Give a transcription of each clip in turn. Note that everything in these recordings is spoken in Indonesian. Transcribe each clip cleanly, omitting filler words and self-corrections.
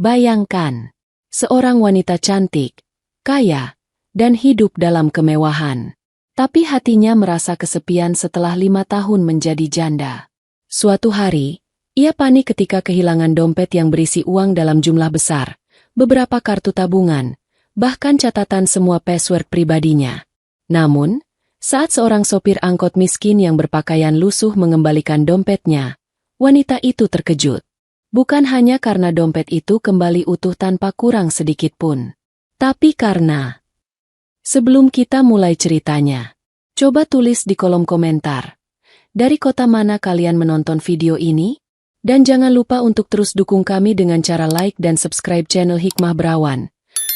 Bayangkan, seorang wanita cantik, kaya, dan hidup dalam kemewahan. Tapi hatinya merasa kesepian setelah 5 tahun menjadi janda. Suatu hari, ia panik ketika kehilangan dompet yang berisi uang dalam jumlah besar, beberapa kartu tabungan, bahkan catatan semua password pribadinya. Namun, saat seorang sopir angkot miskin yang berpakaian lusuh mengembalikan dompetnya, wanita itu terkejut. Bukan hanya karena dompet itu kembali utuh tanpa kurang sedikit pun, tapi karena... Sebelum kita mulai ceritanya, coba tulis di kolom komentar, dari kota mana kalian menonton video ini? Dan jangan lupa untuk terus dukung kami dengan cara like dan subscribe channel Hikmah Berawan,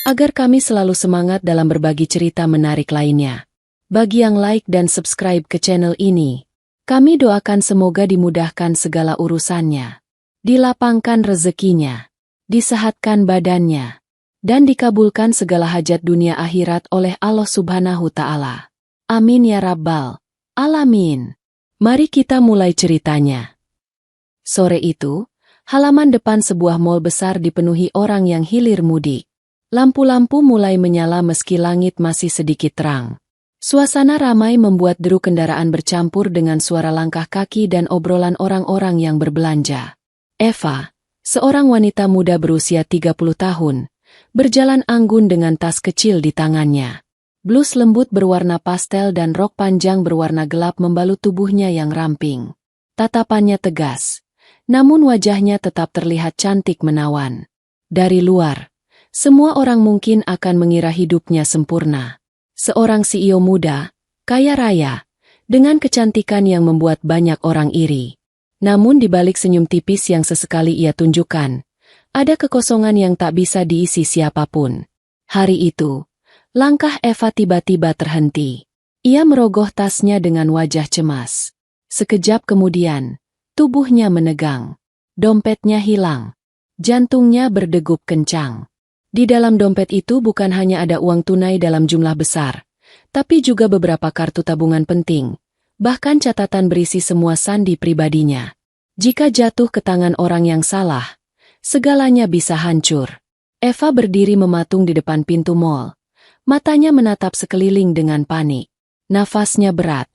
agar kami selalu semangat dalam berbagi cerita menarik lainnya. Bagi yang like dan subscribe ke channel ini, kami doakan semoga dimudahkan segala urusannya, dilapangkan rezekinya, disehatkan badannya, dan dikabulkan segala hajat dunia akhirat oleh Allah Subhanahu Ta'ala. Amin ya Rabbal Alamin. Mari kita mulai ceritanya. Sore itu, halaman depan sebuah mal besar dipenuhi orang yang hilir mudik. Lampu-lampu mulai menyala meski langit masih sedikit terang. Suasana ramai membuat deru kendaraan bercampur dengan suara langkah kaki dan obrolan orang-orang yang berbelanja. Eva, seorang wanita muda berusia 30 tahun, berjalan anggun dengan tas kecil di tangannya. Blus lembut berwarna pastel dan rok panjang berwarna gelap membalut tubuhnya yang ramping. Tatapannya tegas, namun wajahnya tetap terlihat cantik menawan. Dari luar, semua orang mungkin akan mengira hidupnya sempurna. Seorang CEO muda, kaya raya, dengan kecantikan yang membuat banyak orang iri. Namun di balik senyum tipis yang sesekali ia tunjukkan, ada kekosongan yang tak bisa diisi siapapun. Hari itu, langkah Eva tiba-tiba terhenti. Ia merogoh tasnya dengan wajah cemas. Sekejap kemudian, tubuhnya menegang. Dompetnya hilang. Jantungnya berdegup kencang. Di dalam dompet itu bukan hanya ada uang tunai dalam jumlah besar, tapi juga beberapa kartu tabungan penting, bahkan catatan berisi semua sandi pribadinya. Jika jatuh ke tangan orang yang salah, segalanya bisa hancur. Eva berdiri mematung di depan pintu mal. Matanya menatap sekeliling dengan panik. Nafasnya berat.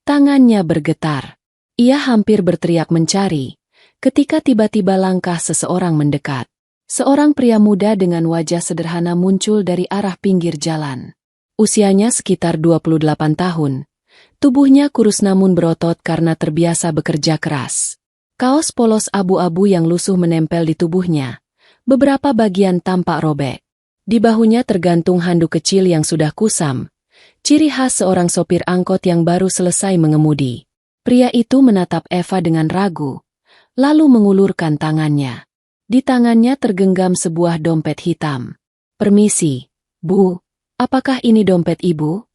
Tangannya bergetar. Ia hampir berteriak mencari, ketika tiba-tiba langkah seseorang mendekat. Seorang pria muda dengan wajah sederhana muncul dari arah pinggir jalan. Usianya sekitar 28 tahun. Tubuhnya kurus namun berotot karena terbiasa bekerja keras. Kaos polos abu-abu yang lusuh menempel di tubuhnya. Beberapa bagian tampak robek. Di bahunya tergantung handuk kecil yang sudah kusam. Ciri khas seorang sopir angkot yang baru selesai mengemudi. Pria itu menatap Eva dengan ragu, lalu mengulurkan tangannya. Di tangannya tergenggam sebuah dompet hitam. "Permisi, Bu, apakah ini dompet Ibu?"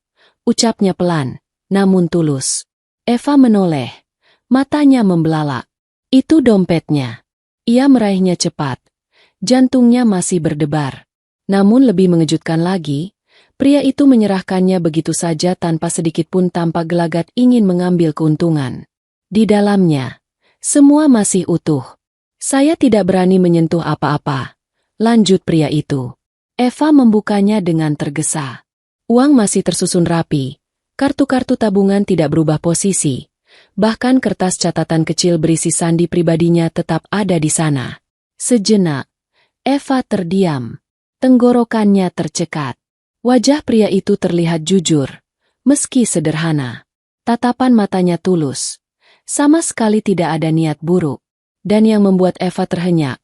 Ucapnya pelan, namun tulus. Eva menoleh, matanya membelalak. Itu dompetnya. Ia meraihnya cepat. Jantungnya masih berdebar. Namun lebih mengejutkan lagi, pria itu menyerahkannya begitu saja tanpa sedikit pun tampak gelagat ingin mengambil keuntungan. Di dalamnya, semua masih utuh. "Saya tidak berani menyentuh apa-apa," lanjut pria itu. Eva membukanya dengan tergesa. Uang masih tersusun rapi, kartu-kartu tabungan tidak berubah posisi. Bahkan kertas catatan kecil berisi sandi pribadinya tetap ada di sana. Sejenak, Eva terdiam. Tenggorokannya tercekat. Wajah pria itu terlihat jujur, meski sederhana. Tatapan matanya tulus. Sama sekali tidak ada niat buruk. Dan yang membuat Eva terhenyak,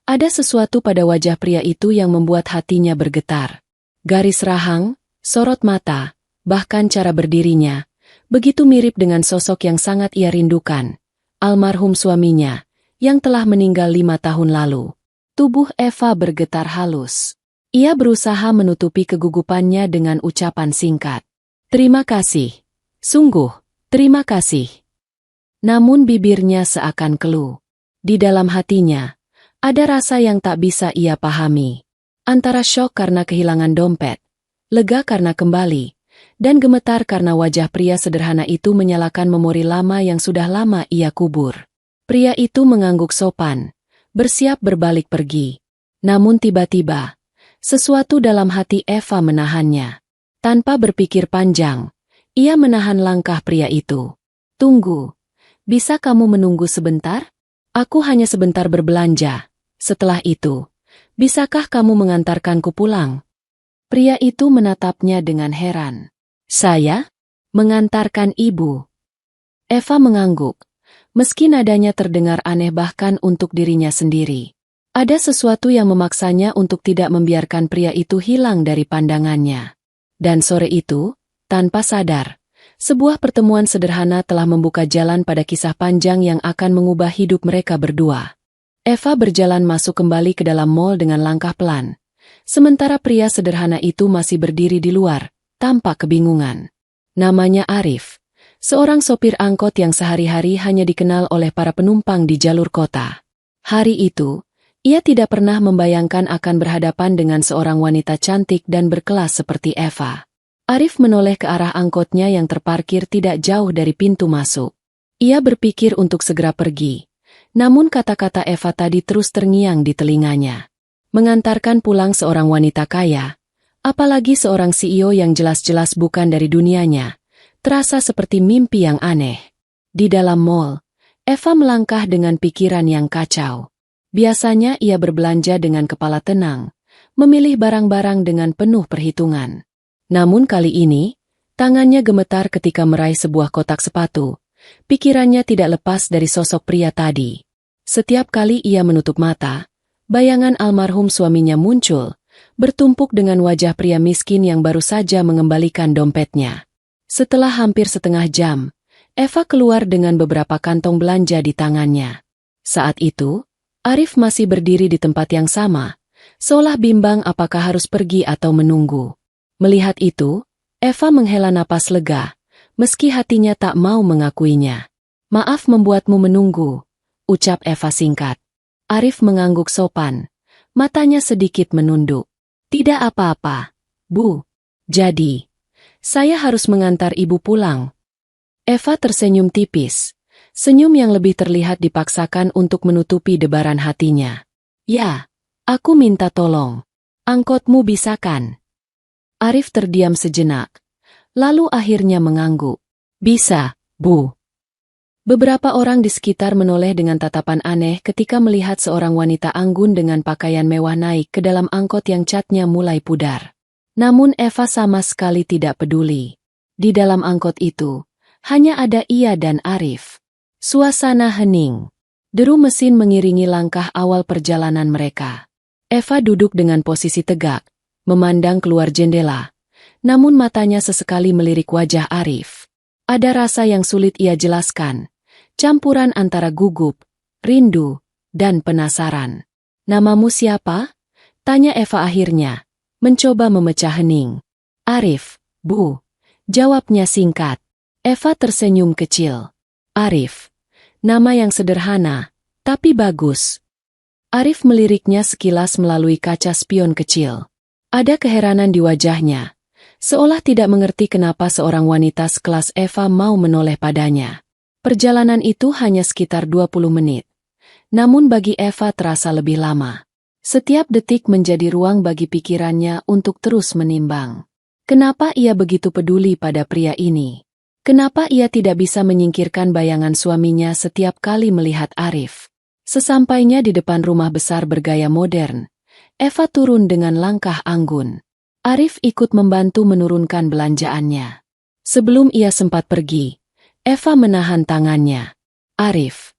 ada sesuatu pada wajah pria itu yang membuat hatinya bergetar. Garis rahang, sorot mata, bahkan cara berdirinya, begitu mirip dengan sosok yang sangat ia rindukan, almarhum suaminya, yang telah meninggal 5 tahun lalu. Tubuh Eva bergetar halus. Ia berusaha menutupi kegugupannya dengan ucapan singkat. "Terima kasih. Sungguh, terima kasih." Namun bibirnya seakan keluh. Di dalam hatinya, ada rasa yang tak bisa ia pahami. Antara syok karena kehilangan dompet, lega karena kembali, dan gemetar karena wajah pria sederhana itu menyalakan memori lama yang sudah lama ia kubur. Pria itu mengangguk sopan, bersiap berbalik pergi. Namun tiba-tiba, sesuatu dalam hati Eva menahannya. Tanpa berpikir panjang, ia menahan langkah pria itu. Tunggu, bisa kamu menunggu sebentar? Aku hanya sebentar berbelanja. Setelah itu, bisakah kamu mengantarkanku pulang? Pria itu menatapnya dengan heran. Saya? Mengantarkan ibu? Eva mengangguk, meski nadanya terdengar aneh bahkan untuk dirinya sendiri. Ada sesuatu yang memaksanya untuk tidak membiarkan pria itu hilang dari pandangannya. Dan sore itu, tanpa sadar, sebuah pertemuan sederhana telah membuka jalan pada kisah panjang yang akan mengubah hidup mereka berdua. Eva berjalan masuk kembali ke dalam mall dengan langkah pelan, sementara pria sederhana itu masih berdiri di luar, tanpa kebingungan. Namanya Arif, seorang sopir angkot yang sehari-hari hanya dikenal oleh para penumpang di jalur kota. Hari itu, ia tidak pernah membayangkan akan berhadapan dengan seorang wanita cantik dan berkelas seperti Eva. Arif menoleh ke arah angkotnya yang terparkir tidak jauh dari pintu masuk. Ia berpikir untuk segera pergi, namun kata-kata Eva tadi terus terngiang di telinganya. Mengantarkan pulang seorang wanita kaya, apalagi seorang CEO yang jelas-jelas bukan dari dunianya, terasa seperti mimpi yang aneh. Di dalam mall, Eva melangkah dengan pikiran yang kacau. Biasanya ia berbelanja dengan kepala tenang, memilih barang-barang dengan penuh perhitungan. Namun kali ini, tangannya gemetar ketika meraih sebuah kotak sepatu. Pikirannya tidak lepas dari sosok pria tadi. Setiap kali ia menutup mata, bayangan almarhum suaminya muncul, bertumpuk dengan wajah pria miskin yang baru saja mengembalikan dompetnya. Setelah hampir setengah jam, Eva keluar dengan beberapa kantong belanja di tangannya. Saat itu, Arif masih berdiri di tempat yang sama, seolah bimbang apakah harus pergi atau menunggu. Melihat itu, Eva menghela napas lega, meski hatinya tak mau mengakuinya. Maaf membuatmu menunggu, ucap Eva singkat. Arif mengangguk sopan, matanya sedikit menunduk. Tidak apa-apa, Bu. Jadi, saya harus mengantar ibu pulang. Eva tersenyum tipis. Senyum yang lebih terlihat dipaksakan untuk menutupi debaran hatinya. Ya, aku minta tolong. Angkotmu bisa kan? Arif terdiam sejenak, lalu akhirnya mengangguk. Bisa, Bu. Beberapa orang di sekitar menoleh dengan tatapan aneh ketika melihat seorang wanita anggun dengan pakaian mewah naik ke dalam angkot yang catnya mulai pudar. Namun Eva sama sekali tidak peduli. Di dalam angkot itu, hanya ada ia dan Arif. Suasana hening. Deru mesin mengiringi langkah awal perjalanan mereka. Eva duduk dengan posisi tegak, memandang keluar jendela. Namun matanya sesekali melirik wajah Arif. Ada rasa yang sulit ia jelaskan. Campuran antara gugup, rindu, dan penasaran. Namamu siapa? Tanya Eva akhirnya, mencoba memecah hening. Arif, Bu. Jawabnya singkat. Eva tersenyum kecil. Arif. Nama yang sederhana, tapi bagus. Arif meliriknya sekilas melalui kaca spion kecil. Ada keheranan di wajahnya, seolah tidak mengerti kenapa seorang wanita sekelas Eva mau menoleh padanya. Perjalanan itu hanya sekitar 20 menit. Namun bagi Eva terasa lebih lama. Setiap detik menjadi ruang bagi pikirannya untuk terus menimbang. Kenapa ia begitu peduli pada pria ini? Kenapa ia tidak bisa menyingkirkan bayangan suaminya setiap kali melihat Arif? Sesampainya di depan rumah besar bergaya modern, Eva turun dengan langkah anggun. Arif ikut membantu menurunkan belanjaannya. Sebelum ia sempat pergi, Eva menahan tangannya. Arif,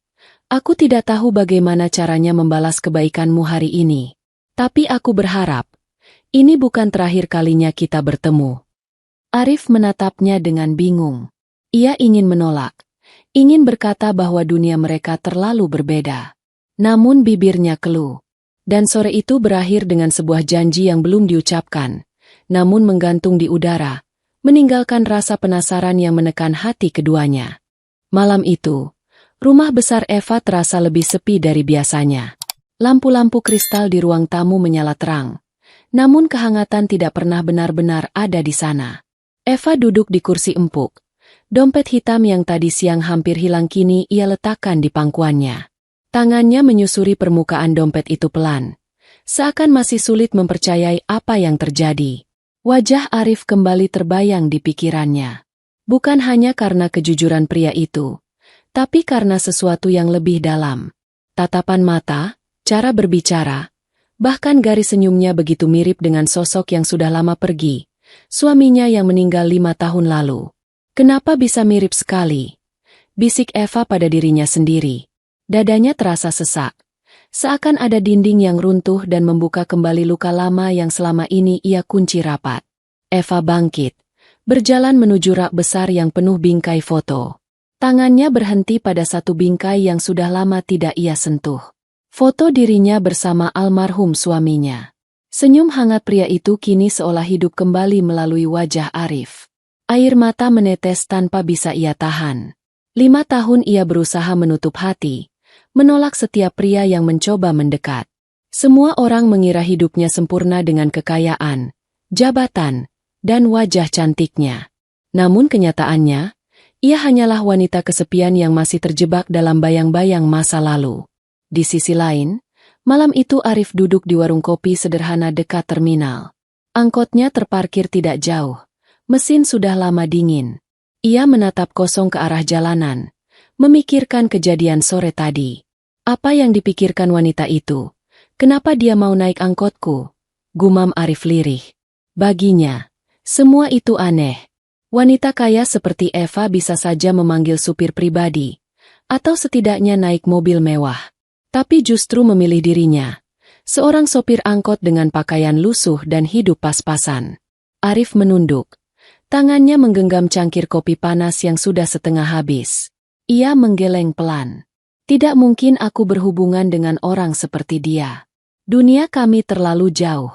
aku tidak tahu bagaimana caranya membalas kebaikanmu hari ini. Tapi aku berharap, ini bukan terakhir kalinya kita bertemu. Arif menatapnya dengan bingung. Ia ingin menolak, ingin berkata bahwa dunia mereka terlalu berbeda. Namun bibirnya keluh. Dan sore itu berakhir dengan sebuah janji yang belum diucapkan, namun menggantung di udara, meninggalkan rasa penasaran yang menekan hati keduanya. Malam itu, rumah besar Eva terasa lebih sepi dari biasanya. Lampu-lampu kristal di ruang tamu menyala terang, namun kehangatan tidak pernah benar-benar ada di sana. Eva duduk di kursi empuk. Dompet hitam yang tadi siang hampir hilang kini ia letakkan di pangkuannya. Tangannya menyusuri permukaan dompet itu pelan, seakan masih sulit mempercayai apa yang terjadi. Wajah Arif kembali terbayang di pikirannya. Bukan hanya karena kejujuran pria itu, tapi karena sesuatu yang lebih dalam. Tatapan mata, cara berbicara, bahkan garis senyumnya begitu mirip dengan sosok yang sudah lama pergi, suaminya yang meninggal 5 tahun lalu. Kenapa bisa mirip sekali? Bisik Eva pada dirinya sendiri. Dadanya terasa sesak. Seakan ada dinding yang runtuh dan membuka kembali luka lama yang selama ini ia kunci rapat. Eva bangkit, berjalan menuju rak besar yang penuh bingkai foto. Tangannya berhenti pada satu bingkai yang sudah lama tidak ia sentuh. Foto dirinya bersama almarhum suaminya. Senyum hangat pria itu kini seolah hidup kembali melalui wajah Arif. Air mata menetes tanpa bisa ia tahan. 5 tahun ia berusaha menutup hati, menolak setiap pria yang mencoba mendekat. Semua orang mengira hidupnya sempurna dengan kekayaan, jabatan, dan wajah cantiknya. Namun kenyataannya, ia hanyalah wanita kesepian yang masih terjebak dalam bayang-bayang masa lalu. Di sisi lain, malam itu Arif duduk di warung kopi sederhana dekat terminal. Angkotnya terparkir tidak jauh. Mesin sudah lama dingin. Ia menatap kosong ke arah jalanan, memikirkan kejadian sore tadi. Apa yang dipikirkan wanita itu? Kenapa dia mau naik angkotku? Gumam Arif lirih. Baginya, semua itu aneh. Wanita kaya seperti Eva bisa saja memanggil supir pribadi, atau setidaknya naik mobil mewah. Tapi justru memilih dirinya, seorang sopir angkot dengan pakaian lusuh dan hidup pas-pasan. Arif menunduk. Tangannya menggenggam cangkir kopi panas yang sudah setengah habis. Ia menggeleng pelan. Tidak mungkin aku berhubungan dengan orang seperti dia. Dunia kami terlalu jauh.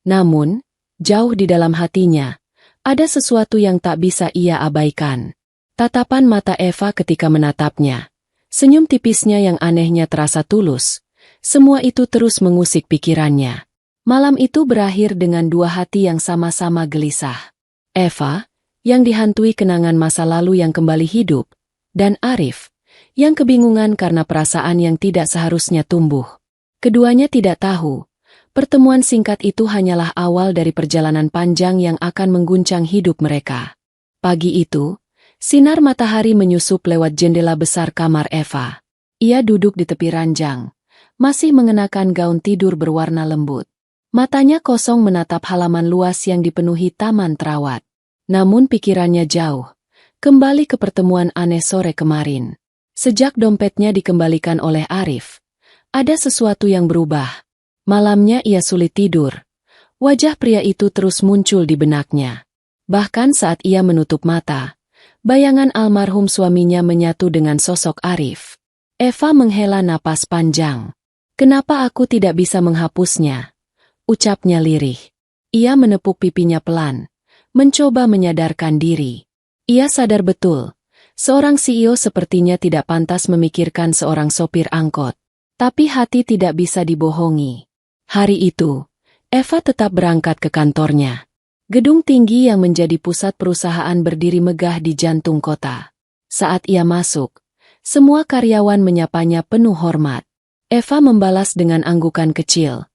Namun, jauh di dalam hatinya, ada sesuatu yang tak bisa ia abaikan. Tatapan mata Eva ketika menatapnya. Senyum tipisnya yang anehnya terasa tulus. Semua itu terus mengusik pikirannya. Malam itu berakhir dengan dua hati yang sama-sama gelisah. Eva, yang dihantui kenangan masa lalu yang kembali hidup, dan Arif, yang kebingungan karena perasaan yang tidak seharusnya tumbuh. Keduanya tidak tahu, pertemuan singkat itu hanyalah awal dari perjalanan panjang yang akan mengguncang hidup mereka. Pagi itu, sinar matahari menyusup lewat jendela besar kamar Eva. Ia duduk di tepi ranjang, masih mengenakan gaun tidur berwarna lembut. Matanya kosong menatap halaman luas yang dipenuhi taman terawat. Namun pikirannya jauh, kembali ke pertemuan aneh sore kemarin. Sejak dompetnya dikembalikan oleh Arif, ada sesuatu yang berubah. Malamnya ia sulit tidur. Wajah pria itu terus muncul di benaknya. Bahkan saat ia menutup mata, bayangan almarhum suaminya menyatu dengan sosok Arif. Eva menghela napas panjang. Kenapa aku tidak bisa menghapusnya? Ucapnya lirih. Ia menepuk pipinya pelan, mencoba menyadarkan diri. Ia sadar betul, seorang CEO sepertinya tidak pantas memikirkan seorang sopir angkot. Tapi hati tidak bisa dibohongi. Hari itu, Eva tetap berangkat ke kantornya. Gedung tinggi yang menjadi pusat perusahaan berdiri megah di jantung kota. Saat ia masuk, semua karyawan menyapanya penuh hormat. Eva membalas dengan anggukan kecil.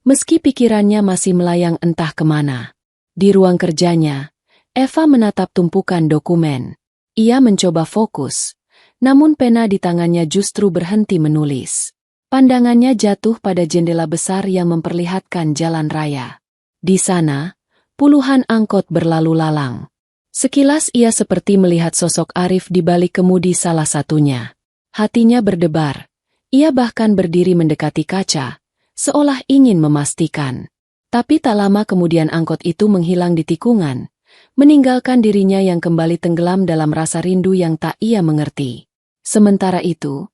Meski pikirannya masih melayang entah kemana. Di ruang kerjanya, Eva menatap tumpukan dokumen. Ia mencoba fokus, namun pena di tangannya justru berhenti menulis. Pandangannya jatuh pada jendela besar yang memperlihatkan jalan raya. Di sana, puluhan angkot berlalu lalang. Sekilas ia seperti melihat sosok Arif di balik kemudi salah satunya. Hatinya berdebar. Ia bahkan berdiri mendekati kaca, seolah ingin memastikan. Tapi tak lama kemudian angkot itu menghilang di tikungan, meninggalkan dirinya yang kembali tenggelam dalam rasa rindu yang tak ia mengerti. Sementara itu,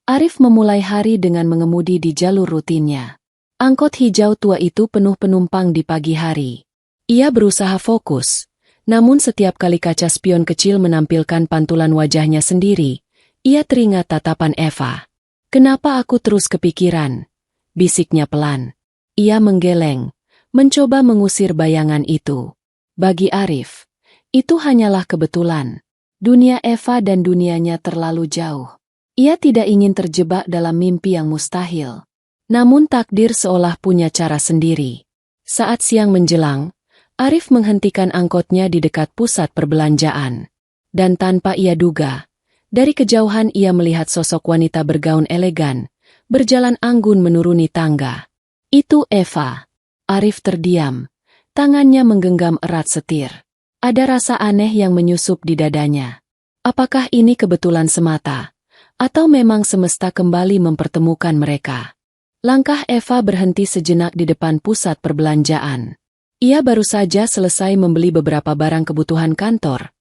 Arif memulai hari dengan mengemudi di jalur rutinnya. Angkot hijau tua itu penuh penumpang di pagi hari. Ia berusaha fokus, namun setiap kali kaca spion kecil menampilkan pantulan wajahnya sendiri, ia teringat tatapan Eva. Kenapa aku terus kepikiran? Bisiknya pelan. Ia menggeleng, mencoba mengusir bayangan itu. Bagi Arif, itu hanyalah kebetulan. Dunia Eva dan dunianya terlalu jauh. Ia tidak ingin terjebak dalam mimpi yang mustahil. Namun takdir seolah punya cara sendiri. Saat siang menjelang, Arif menghentikan angkotnya di dekat pusat perbelanjaan. Dan tanpa ia duga, dari kejauhan ia melihat sosok wanita bergaun elegan, berjalan anggun menuruni tangga. Itu Eva. Arif terdiam, tangannya menggenggam erat setir. Ada rasa aneh yang menyusup di dadanya. Apakah ini kebetulan semata? Atau memang semesta kembali mempertemukan mereka? Langkah Eva berhenti sejenak di depan pusat perbelanjaan. Ia baru saja selesai membeli beberapa barang kebutuhan kantor,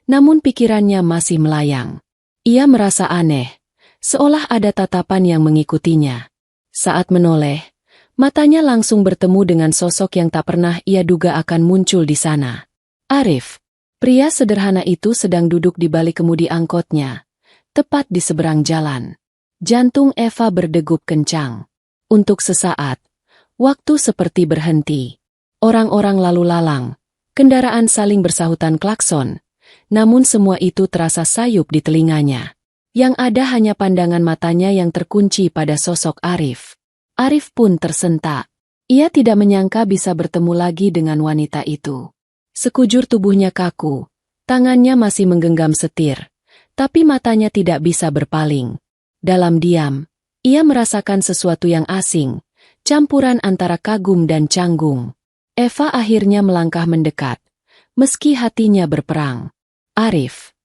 namun pikirannya masih melayang. Ia merasa aneh, seolah ada tatapan yang mengikutinya. Saat menoleh, matanya langsung bertemu dengan sosok yang tak pernah ia duga akan muncul di sana. Arif, pria sederhana itu sedang duduk di balik kemudi angkotnya, tepat di seberang jalan. Jantung Eva berdegup kencang. Untuk sesaat, waktu seperti berhenti. Orang-orang lalu lalang, kendaraan saling bersahutan klakson, namun semua itu terasa sayup di telinganya. Yang ada hanya pandangan matanya yang terkunci pada sosok Arif. Arif pun tersentak. Ia tidak menyangka bisa bertemu lagi dengan wanita itu. Sekujur tubuhnya kaku, tangannya masih menggenggam setir, tapi matanya tidak bisa berpaling. Dalam diam, ia merasakan sesuatu yang asing, campuran antara kagum dan canggung. Eva akhirnya melangkah mendekat, meski hatinya berperang. Arif,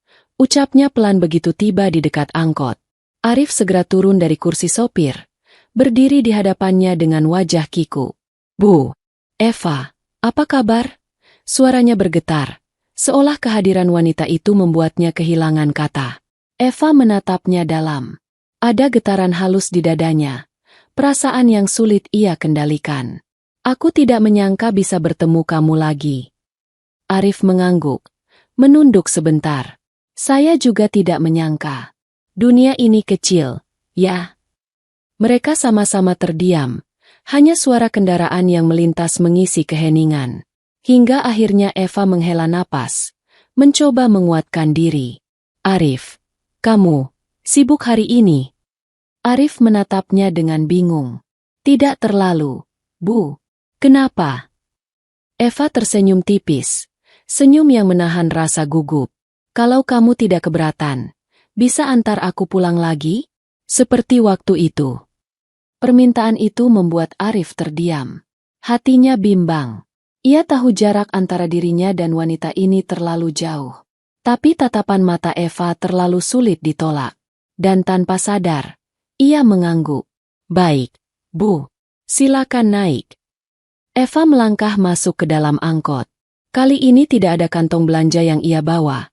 ucapnya pelan begitu tiba di dekat angkot. Arif segera turun dari kursi sopir, berdiri di hadapannya dengan wajah kiku. Bu, Eva, apa kabar? Suaranya bergetar, seolah kehadiran wanita itu membuatnya kehilangan kata. Eva menatapnya dalam. Ada getaran halus di dadanya, perasaan yang sulit ia kendalikan. Aku tidak menyangka bisa bertemu kamu lagi. Arif mengangguk, menunduk sebentar. Saya juga tidak menyangka. Dunia ini kecil, ya. Mereka sama-sama terdiam, hanya suara kendaraan yang melintas mengisi keheningan. Hingga akhirnya Eva menghela napas, mencoba menguatkan diri. Arif, kamu sibuk hari ini? Arif menatapnya dengan bingung. Tidak terlalu, Bu. Kenapa? Eva tersenyum tipis, senyum yang menahan rasa gugup. Kalau kamu tidak keberatan, bisa antar aku pulang lagi? Seperti waktu itu. Permintaan itu membuat Arif terdiam. Hatinya bimbang. Ia tahu jarak antara dirinya dan wanita ini terlalu jauh. Tapi tatapan mata Eva terlalu sulit ditolak. Dan tanpa sadar, ia mengangguk. Baik, Bu. Silakan naik. Eva melangkah masuk ke dalam angkot. Kali ini tidak ada kantong belanja yang ia bawa.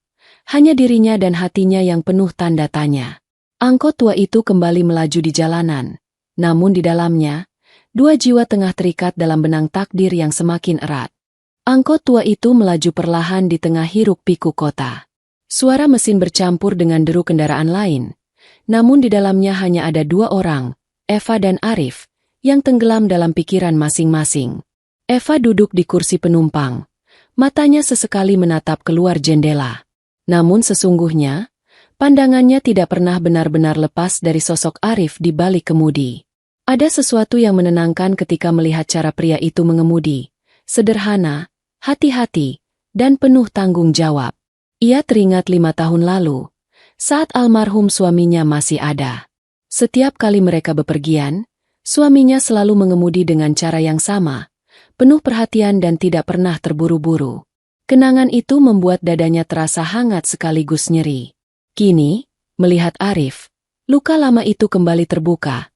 Hanya dirinya dan hatinya yang penuh tanda tanya. Angkot tua itu kembali melaju di jalanan. Namun di dalamnya, dua jiwa tengah terikat dalam benang takdir yang semakin erat. Angkot tua itu melaju perlahan di tengah hiruk-pikuk kota. Suara mesin bercampur dengan deru kendaraan lain. Namun di dalamnya hanya ada dua orang, Eva dan Arif, yang tenggelam dalam pikiran masing-masing. Eva duduk di kursi penumpang. Matanya sesekali menatap keluar jendela. Namun sesungguhnya, pandangannya tidak pernah benar-benar lepas dari sosok Arif di balik kemudi. Ada sesuatu yang menenangkan ketika melihat cara pria itu mengemudi. Sederhana, hati-hati, dan penuh tanggung jawab. Ia teringat 5 tahun lalu, saat almarhum suaminya masih ada. Setiap kali mereka bepergian, suaminya selalu mengemudi dengan cara yang sama, penuh perhatian dan tidak pernah terburu-buru. Kenangan itu membuat dadanya terasa hangat sekaligus nyeri. Kini, melihat Arif, luka lama itu kembali terbuka.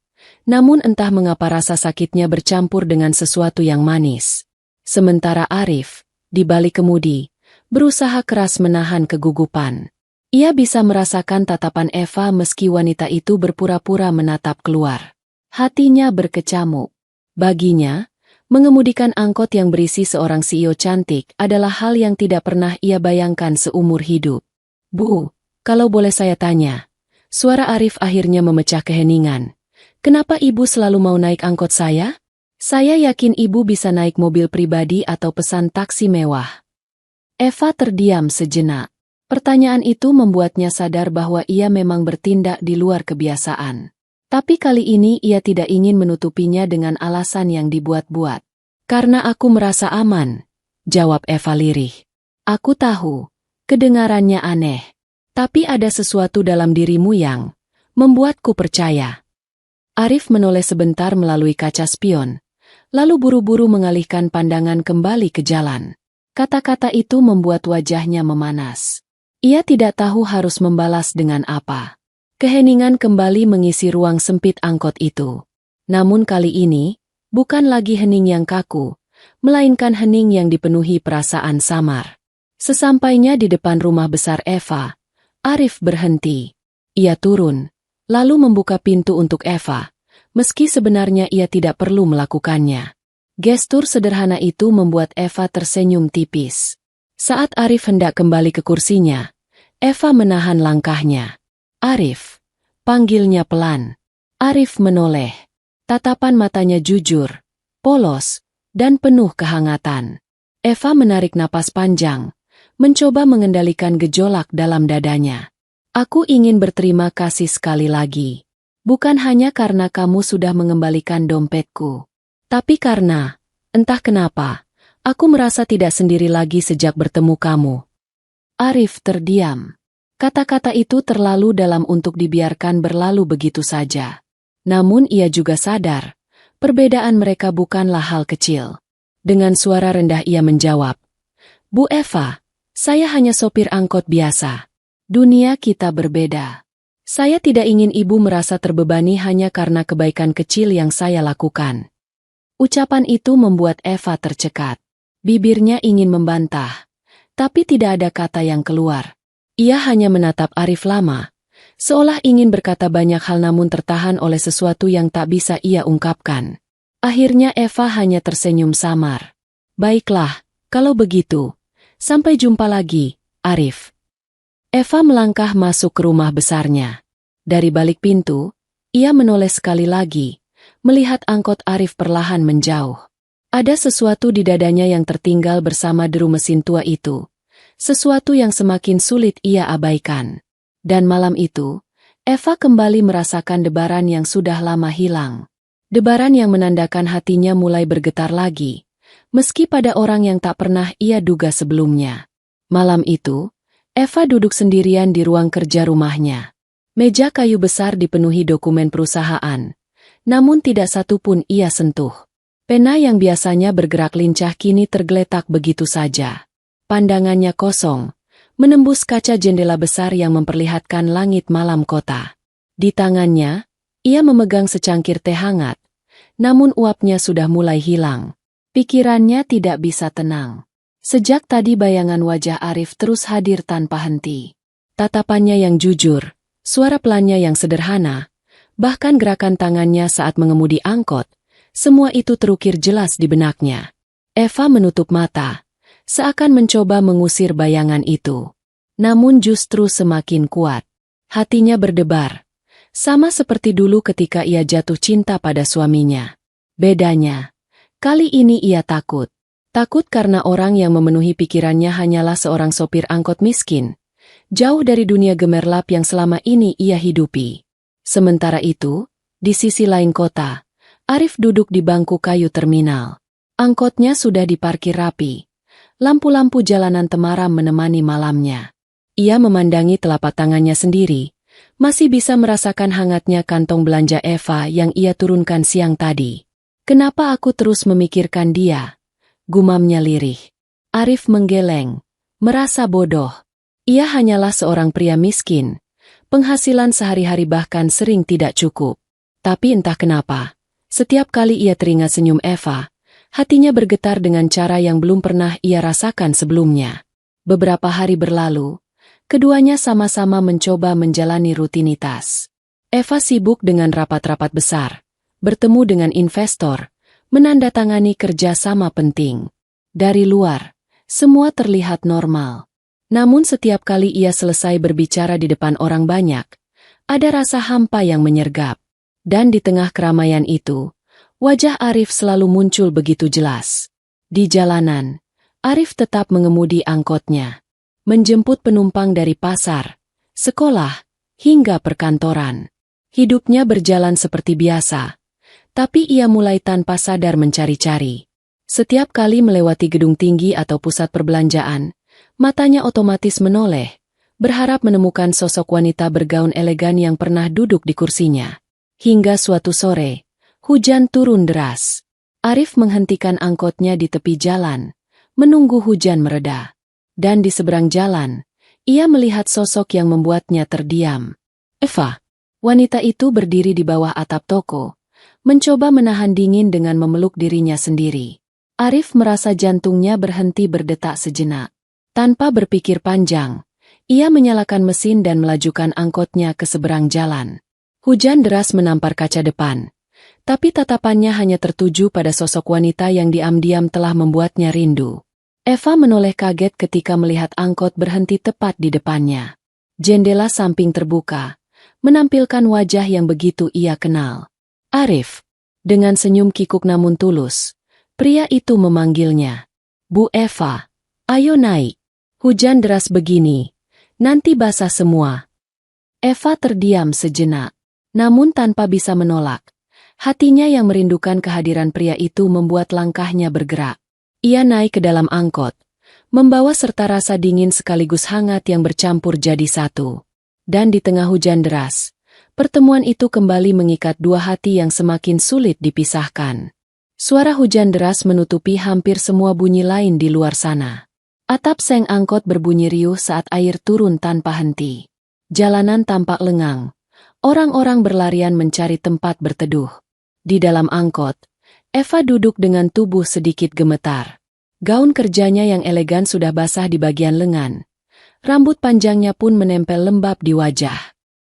Namun entah mengapa rasa sakitnya bercampur dengan sesuatu yang manis. Sementara Arif, di balik kemudi, berusaha keras menahan kegugupan. Ia bisa merasakan tatapan Eva meski wanita itu berpura-pura menatap keluar. Hatinya berkecamuk. Baginya, mengemudikan angkot yang berisi seorang CEO cantik adalah hal yang tidak pernah ia bayangkan seumur hidup. Bu, kalau boleh saya tanya. Suara Arif akhirnya memecah keheningan. Kenapa ibu selalu mau naik angkot saya? Saya yakin ibu bisa naik mobil pribadi atau pesan taksi mewah. Eva terdiam sejenak. Pertanyaan itu membuatnya sadar bahwa ia memang bertindak di luar kebiasaan. Tapi kali ini ia tidak ingin menutupinya dengan alasan yang dibuat-buat. Karena aku merasa aman, jawab Eva lirih. Aku tahu, kedengarannya aneh. Tapi ada sesuatu dalam dirimu yang membuatku percaya. Arif menoleh sebentar melalui kaca spion, lalu buru-buru mengalihkan pandangan kembali ke jalan. Kata-kata itu membuat wajahnya memanas. Ia tidak tahu harus membalas dengan apa. Keheningan kembali mengisi ruang sempit angkot itu. Namun kali ini, bukan lagi hening yang kaku, melainkan hening yang dipenuhi perasaan samar. Sesampainya di depan rumah besar Eva, Arif berhenti. Ia turun, lalu membuka pintu untuk Eva, meski sebenarnya ia tidak perlu melakukannya. Gestur sederhana itu membuat Eva tersenyum tipis. Saat Arif hendak kembali ke kursinya, Eva menahan langkahnya. Arif, panggilnya pelan. Arif menoleh. Tatapan matanya jujur, polos, dan penuh kehangatan. Eva menarik napas panjang, mencoba mengendalikan gejolak dalam dadanya. Aku ingin berterima kasih sekali lagi. Bukan hanya karena kamu sudah mengembalikan dompetku. Tapi karena, entah kenapa, aku merasa tidak sendiri lagi sejak bertemu kamu. Arif terdiam. Kata-kata itu terlalu dalam untuk dibiarkan berlalu begitu saja. Namun ia juga sadar, perbedaan mereka bukanlah hal kecil. Dengan suara rendah ia menjawab, Bu Eva, saya hanya sopir angkot biasa. Dunia kita berbeda. Saya tidak ingin ibu merasa terbebani hanya karena kebaikan kecil yang saya lakukan. Ucapan itu membuat Eva tercekat. Bibirnya ingin membantah, tapi tidak ada kata yang keluar. Ia hanya menatap Arif lama, seolah ingin berkata banyak hal namun tertahan oleh sesuatu yang tak bisa ia ungkapkan. Akhirnya Eva hanya tersenyum samar. Baiklah, kalau begitu. Sampai jumpa lagi, Arif. Eva melangkah masuk ke rumah besarnya. Dari balik pintu, ia menoleh sekali lagi, melihat angkot Arif perlahan menjauh. Ada sesuatu di dadanya yang tertinggal bersama deru mesin tua itu. Sesuatu yang semakin sulit ia abaikan. Dan malam itu, Eva kembali merasakan debaran yang sudah lama hilang. Debaran yang menandakan hatinya mulai bergetar lagi, meski pada orang yang tak pernah ia duga sebelumnya. Malam itu, Eva duduk sendirian di ruang kerja rumahnya. Meja kayu besar dipenuhi dokumen perusahaan, namun tidak satu pun ia sentuh. Pena yang biasanya bergerak lincah kini tergeletak begitu saja. Pandangannya kosong, menembus kaca jendela besar yang memperlihatkan langit malam kota. Di tangannya, ia memegang secangkir teh hangat, namun uapnya sudah mulai hilang. Pikirannya tidak bisa tenang. Sejak tadi bayangan wajah Arif terus hadir tanpa henti. Tatapannya yang jujur, suara pelannya yang sederhana, bahkan gerakan tangannya saat mengemudi angkot, semua itu terukir jelas di benaknya. Eva menutup mata, seakan mencoba mengusir bayangan itu. Namun justru semakin kuat. Hatinya berdebar. Sama seperti dulu ketika ia jatuh cinta pada suaminya. Bedanya, kali ini ia takut. Takut karena orang yang memenuhi pikirannya hanyalah seorang sopir angkot miskin. Jauh dari dunia gemerlap yang selama ini ia hidupi. Sementara itu, di sisi lain kota, Arif duduk di bangku kayu terminal. Angkotnya sudah diparkir rapi. Lampu-lampu jalanan temaram menemani malamnya. Ia memandangi telapak tangannya sendiri, masih bisa merasakan hangatnya kantong belanja Eva yang ia turunkan siang tadi. Kenapa aku terus memikirkan dia? Gumamnya lirih. Arif menggeleng, merasa bodoh. Ia hanyalah seorang pria miskin. Penghasilan sehari-hari bahkan sering tidak cukup. Tapi entah kenapa, setiap kali ia teringat senyum Eva, hatinya bergetar dengan cara yang belum pernah ia rasakan sebelumnya. Beberapa hari berlalu, keduanya sama-sama mencoba menjalani rutinitas. Eva sibuk dengan rapat-rapat besar, bertemu dengan investor, menandatangani kerjasama penting. Dari luar, semua terlihat normal. Namun setiap kali ia selesai berbicara di depan orang banyak, ada rasa hampa yang menyergap. Dan di tengah keramaian itu, wajah Arif selalu muncul begitu jelas. Di jalanan, Arif tetap mengemudi angkotnya, menjemput penumpang dari pasar, sekolah, hingga perkantoran. Hidupnya berjalan seperti biasa, tapi ia mulai tanpa sadar mencari-cari. Setiap kali melewati gedung tinggi atau pusat perbelanjaan, matanya otomatis menoleh, berharap menemukan sosok wanita bergaun elegan yang pernah duduk di kursinya. Hingga suatu sore, hujan turun deras. Arif menghentikan angkotnya di tepi jalan, menunggu hujan mereda. Dan di seberang jalan, ia melihat sosok yang membuatnya terdiam. Eva. Wanita itu berdiri di bawah atap toko, mencoba menahan dingin dengan memeluk dirinya sendiri. Arif merasa jantungnya berhenti berdetak sejenak. Tanpa berpikir panjang, ia menyalakan mesin dan melajukan angkotnya ke seberang jalan. Hujan deras menampar kaca depan, tapi tatapannya hanya tertuju pada sosok wanita yang diam-diam telah membuatnya rindu. Eva menoleh kaget ketika melihat angkot berhenti tepat di depannya. Jendela samping terbuka, menampilkan wajah yang begitu ia kenal. Arif. Dengan senyum kikuk namun tulus, pria itu memanggilnya. Bu Eva, ayo naik. Hujan deras begini, nanti basah semua. Eva terdiam sejenak, namun tanpa bisa menolak. Hatinya yang merindukan kehadiran pria itu membuat langkahnya bergerak. Ia naik ke dalam angkot, membawa serta rasa dingin sekaligus hangat yang bercampur jadi satu. Dan di tengah hujan deras, pertemuan itu kembali mengikat dua hati yang semakin sulit dipisahkan. Suara hujan deras menutupi hampir semua bunyi lain di luar sana. Atap seng angkot berbunyi riuh saat air turun tanpa henti. Jalanan tampak lengang. Orang-orang berlarian mencari tempat berteduh. Di dalam angkot, Eva duduk dengan tubuh sedikit gemetar. Gaun kerjanya yang elegan sudah basah di bagian lengan. Rambut panjangnya pun menempel lembab di wajah.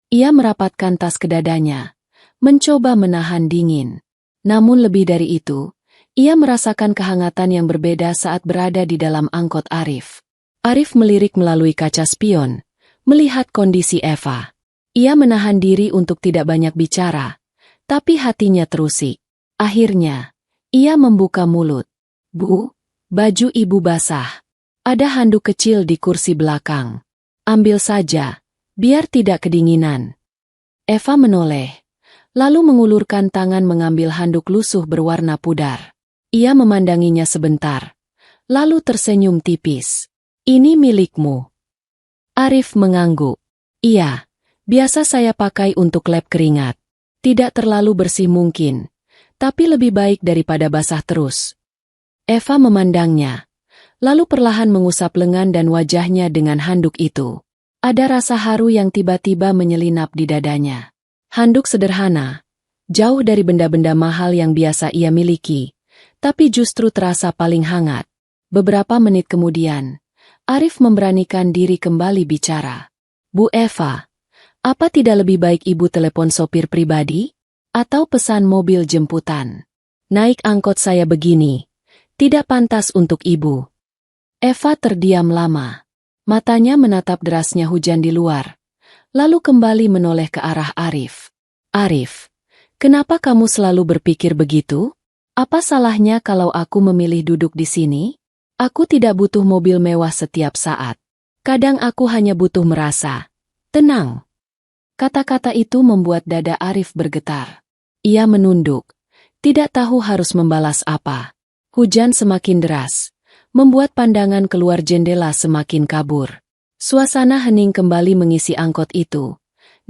Ia merapatkan tas ke dadanya, mencoba menahan dingin. Namun lebih dari itu, ia merasakan kehangatan yang berbeda saat berada di dalam angkot Arif. Arif melirik melalui kaca spion, melihat kondisi Eva. Ia menahan diri untuk tidak banyak bicara, tapi hatinya terusik. Akhirnya, ia membuka mulut. Bu, baju ibu basah. Ada handuk kecil di kursi belakang. Ambil saja, biar tidak kedinginan. Eva menoleh, lalu mengulurkan tangan mengambil handuk lusuh berwarna pudar. Ia memandanginya sebentar, lalu tersenyum tipis. Ini milikmu. Arif mengangguk. Iya, biasa saya pakai untuk lap keringat. Tidak terlalu bersih mungkin, tapi lebih baik daripada basah terus. Eva memandangnya, lalu perlahan mengusap lengan dan wajahnya dengan handuk itu. Ada rasa haru yang tiba-tiba menyelinap di dadanya. Handuk sederhana, jauh dari benda-benda mahal yang biasa ia miliki, tapi justru terasa paling hangat. Beberapa menit kemudian, Arif memberanikan diri kembali bicara. Bu Eva, apa tidak lebih baik ibu telepon sopir pribadi? Atau pesan mobil jemputan? Naik angkot saya begini, tidak pantas untuk ibu. Eva terdiam lama. Matanya menatap derasnya hujan di luar, lalu kembali menoleh ke arah Arif. Arif, kenapa kamu selalu berpikir begitu? Apa salahnya kalau aku memilih duduk di sini? Aku tidak butuh mobil mewah setiap saat. Kadang aku hanya butuh merasa tenang. Kata-kata itu membuat dada Arif bergetar. Ia menunduk, tidak tahu harus membalas apa. Hujan semakin deras, membuat pandangan keluar jendela semakin kabur. Suasana hening kembali mengisi angkot itu.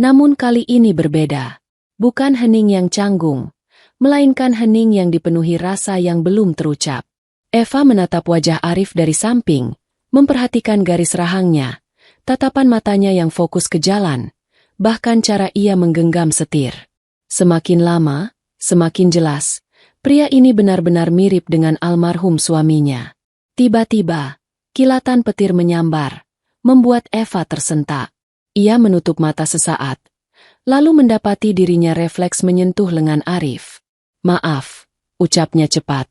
Namun kali ini berbeda. Bukan hening yang canggung, melainkan hening yang dipenuhi rasa yang belum terucap. Eva menatap wajah Arif dari samping, memperhatikan garis rahangnya, tatapan matanya yang fokus ke jalan, bahkan cara ia menggenggam setir. Semakin lama, semakin jelas, pria ini benar-benar mirip dengan almarhum suaminya. Tiba-tiba, kilatan petir menyambar, membuat Eva tersentak. Ia menutup mata sesaat, lalu mendapati dirinya refleks menyentuh lengan Arif. Maaf, ucapnya cepat,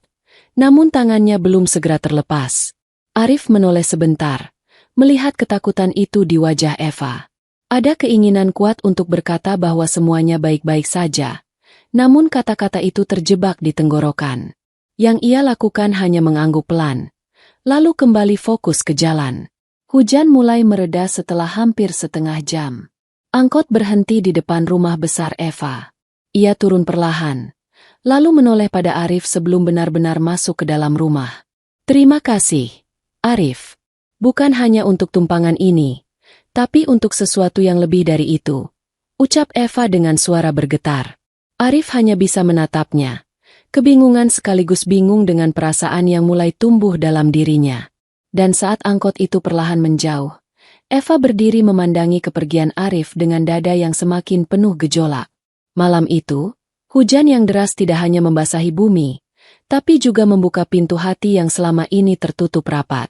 namun tangannya belum segera terlepas. Arif menoleh sebentar, melihat ketakutan itu di wajah Eva. Ada keinginan kuat untuk berkata bahwa semuanya baik-baik saja, namun kata-kata itu terjebak di tenggorokan. Yang ia lakukan hanya mengangguk pelan, lalu kembali fokus ke jalan. Hujan mulai mereda setelah hampir setengah jam. Angkot berhenti di depan rumah besar Eva. Ia turun perlahan, lalu menoleh pada Arif sebelum benar-benar masuk ke dalam rumah. Terima kasih, Arif. Bukan hanya untuk tumpangan ini, tapi untuk sesuatu yang lebih dari itu, ucap Eva dengan suara bergetar. Arif hanya bisa menatapnya, kebingungan sekaligus bingung dengan perasaan yang mulai tumbuh dalam dirinya. Dan saat angkot itu perlahan menjauh, Eva berdiri memandangi kepergian Arif dengan dada yang semakin penuh gejolak. Malam itu, hujan yang deras tidak hanya membasahi bumi, tapi juga membuka pintu hati yang selama ini tertutup rapat.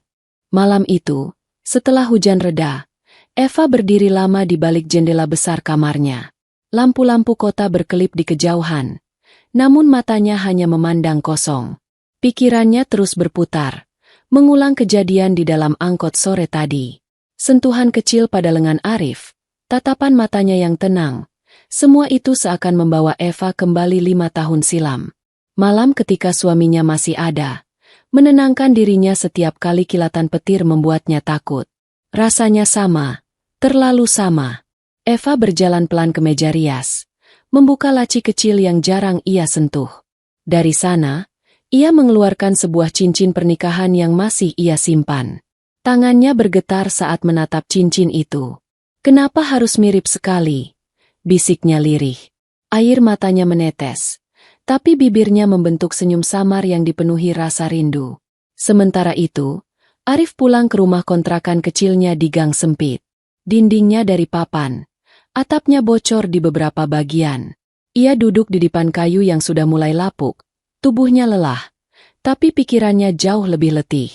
Malam itu, setelah hujan reda, Eva berdiri lama di balik jendela besar kamarnya. Lampu-lampu kota berkelip di kejauhan, namun matanya hanya memandang kosong. Pikirannya terus berputar, mengulang kejadian di dalam angkot sore tadi. Sentuhan kecil pada lengan Arif, tatapan matanya yang tenang, semua itu seakan membawa Eva kembali 5 tahun silam. Malam ketika suaminya masih ada, menenangkan dirinya setiap kali kilatan petir membuatnya takut. Rasanya sama, terlalu sama. Eva berjalan pelan ke meja rias, membuka laci kecil yang jarang ia sentuh. Dari sana, ia mengeluarkan sebuah cincin pernikahan yang masih ia simpan. Tangannya bergetar saat menatap cincin itu. Kenapa harus mirip sekali? Bisiknya lirih. Air matanya menetes, tapi bibirnya membentuk senyum samar yang dipenuhi rasa rindu. Sementara itu, Arif pulang ke rumah kontrakan kecilnya di gang sempit. Dindingnya dari papan, atapnya bocor di beberapa bagian. Ia duduk di dipan kayu yang sudah mulai lapuk, tubuhnya lelah, tapi pikirannya jauh lebih letih.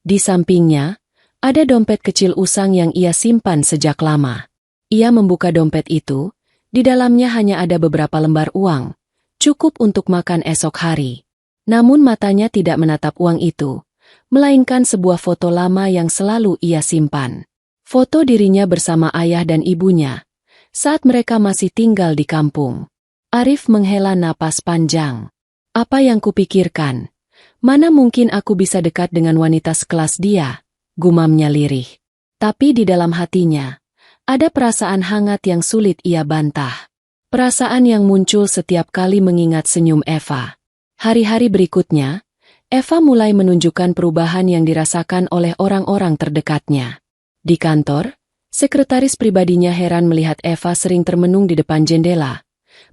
Di sampingnya, ada dompet kecil usang yang ia simpan sejak lama. Ia membuka dompet itu, di dalamnya hanya ada beberapa lembar uang, cukup untuk makan esok hari. Namun matanya tidak menatap uang itu, melainkan sebuah foto lama yang selalu ia simpan. Foto dirinya bersama ayah dan ibunya, saat mereka masih tinggal di kampung. Arif menghela napas panjang. Apa yang kupikirkan? Mana mungkin aku bisa dekat dengan wanita sekelas dia? Gumamnya lirih. Tapi di dalam hatinya, ada perasaan hangat yang sulit ia bantah. Perasaan yang muncul setiap kali mengingat senyum Eva. Hari-hari berikutnya, Eva mulai menunjukkan perubahan yang dirasakan oleh orang-orang terdekatnya. Di kantor, sekretaris pribadinya heran melihat Eva sering termenung di depan jendela,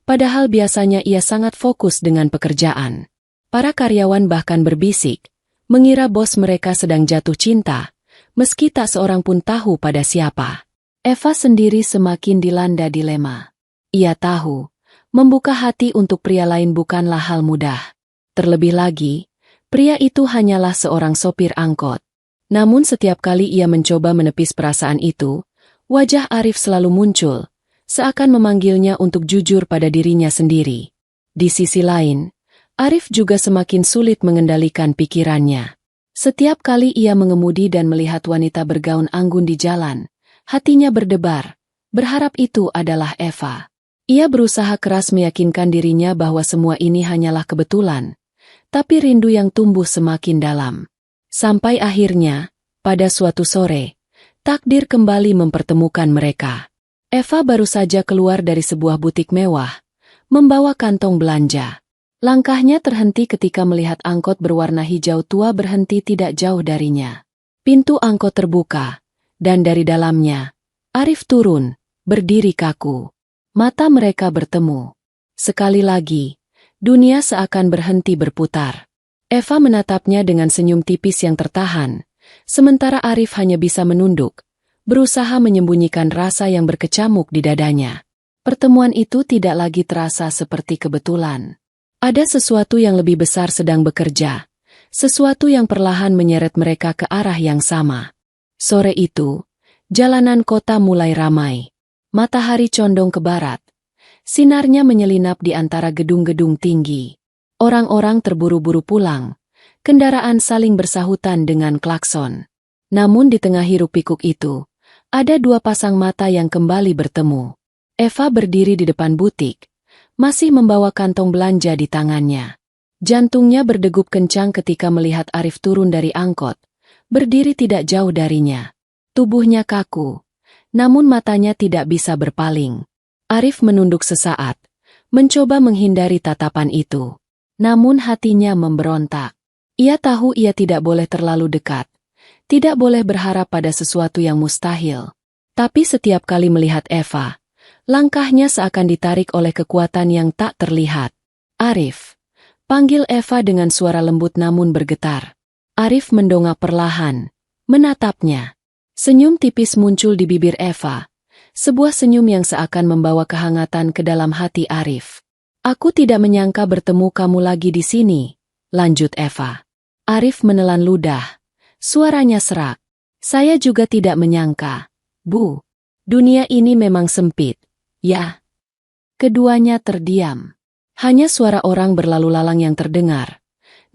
padahal biasanya ia sangat fokus dengan pekerjaan. Para karyawan bahkan berbisik, mengira bos mereka sedang jatuh cinta, meski tak seorang pun tahu pada siapa. Eva sendiri semakin dilanda dilema. Ia tahu, membuka hati untuk pria lain bukanlah hal mudah. Terlebih lagi, pria itu hanyalah seorang sopir angkot. Namun setiap kali ia mencoba menepis perasaan itu, wajah Arif selalu muncul, seakan memanggilnya untuk jujur pada dirinya sendiri. Di sisi lain, Arif juga semakin sulit mengendalikan pikirannya. Setiap kali ia mengemudi dan melihat wanita bergaun anggun di jalan, hatinya berdebar, berharap itu adalah Eva. Ia berusaha keras meyakinkan dirinya bahwa semua ini hanyalah kebetulan, tapi rindu yang tumbuh semakin dalam. Sampai akhirnya, pada suatu sore, takdir kembali mempertemukan mereka. Eva baru saja keluar dari sebuah butik mewah, membawa kantong belanja. Langkahnya terhenti ketika melihat angkot berwarna hijau tua berhenti tidak jauh darinya. Pintu angkot terbuka, dan dari dalamnya, Arif turun, berdiri kaku. Mata mereka bertemu. Sekali lagi, dunia seakan berhenti berputar. Eva menatapnya dengan senyum tipis yang tertahan, sementara Arif hanya bisa menunduk, berusaha menyembunyikan rasa yang berkecamuk di dadanya. Pertemuan itu tidak lagi terasa seperti kebetulan. Ada sesuatu yang lebih besar sedang bekerja, sesuatu yang perlahan menyeret mereka ke arah yang sama. Sore itu, jalanan kota mulai ramai. Matahari condong ke barat. Sinarnya menyelinap di antara gedung-gedung tinggi. Orang-orang terburu-buru pulang. Kendaraan saling bersahutan dengan klakson. Namun di tengah hiruk-pikuk itu, ada dua pasang mata yang kembali bertemu. Eva berdiri di depan butik, masih membawa kantong belanja di tangannya. Jantungnya berdegup kencang ketika melihat Arif turun dari angkot, berdiri tidak jauh darinya. Tubuhnya kaku, namun matanya tidak bisa berpaling. Arif menunduk sesaat, mencoba menghindari tatapan itu. Namun hatinya memberontak. Ia tahu ia tidak boleh terlalu dekat, tidak boleh berharap pada sesuatu yang mustahil. Tapi setiap kali melihat Eva, langkahnya seakan ditarik oleh kekuatan yang tak terlihat. "Arif," panggil Eva dengan suara lembut namun bergetar. Arif mendongak perlahan, menatapnya. Senyum tipis muncul di bibir Eva, sebuah senyum yang seakan membawa kehangatan ke dalam hati Arif. "Aku tidak menyangka bertemu kamu lagi di sini," lanjut Eva. Arif menelan ludah, suaranya serak. "Saya juga tidak menyangka, Bu. Dunia ini memang sempit, ya." Keduanya terdiam. Hanya suara orang berlalu lalang yang terdengar.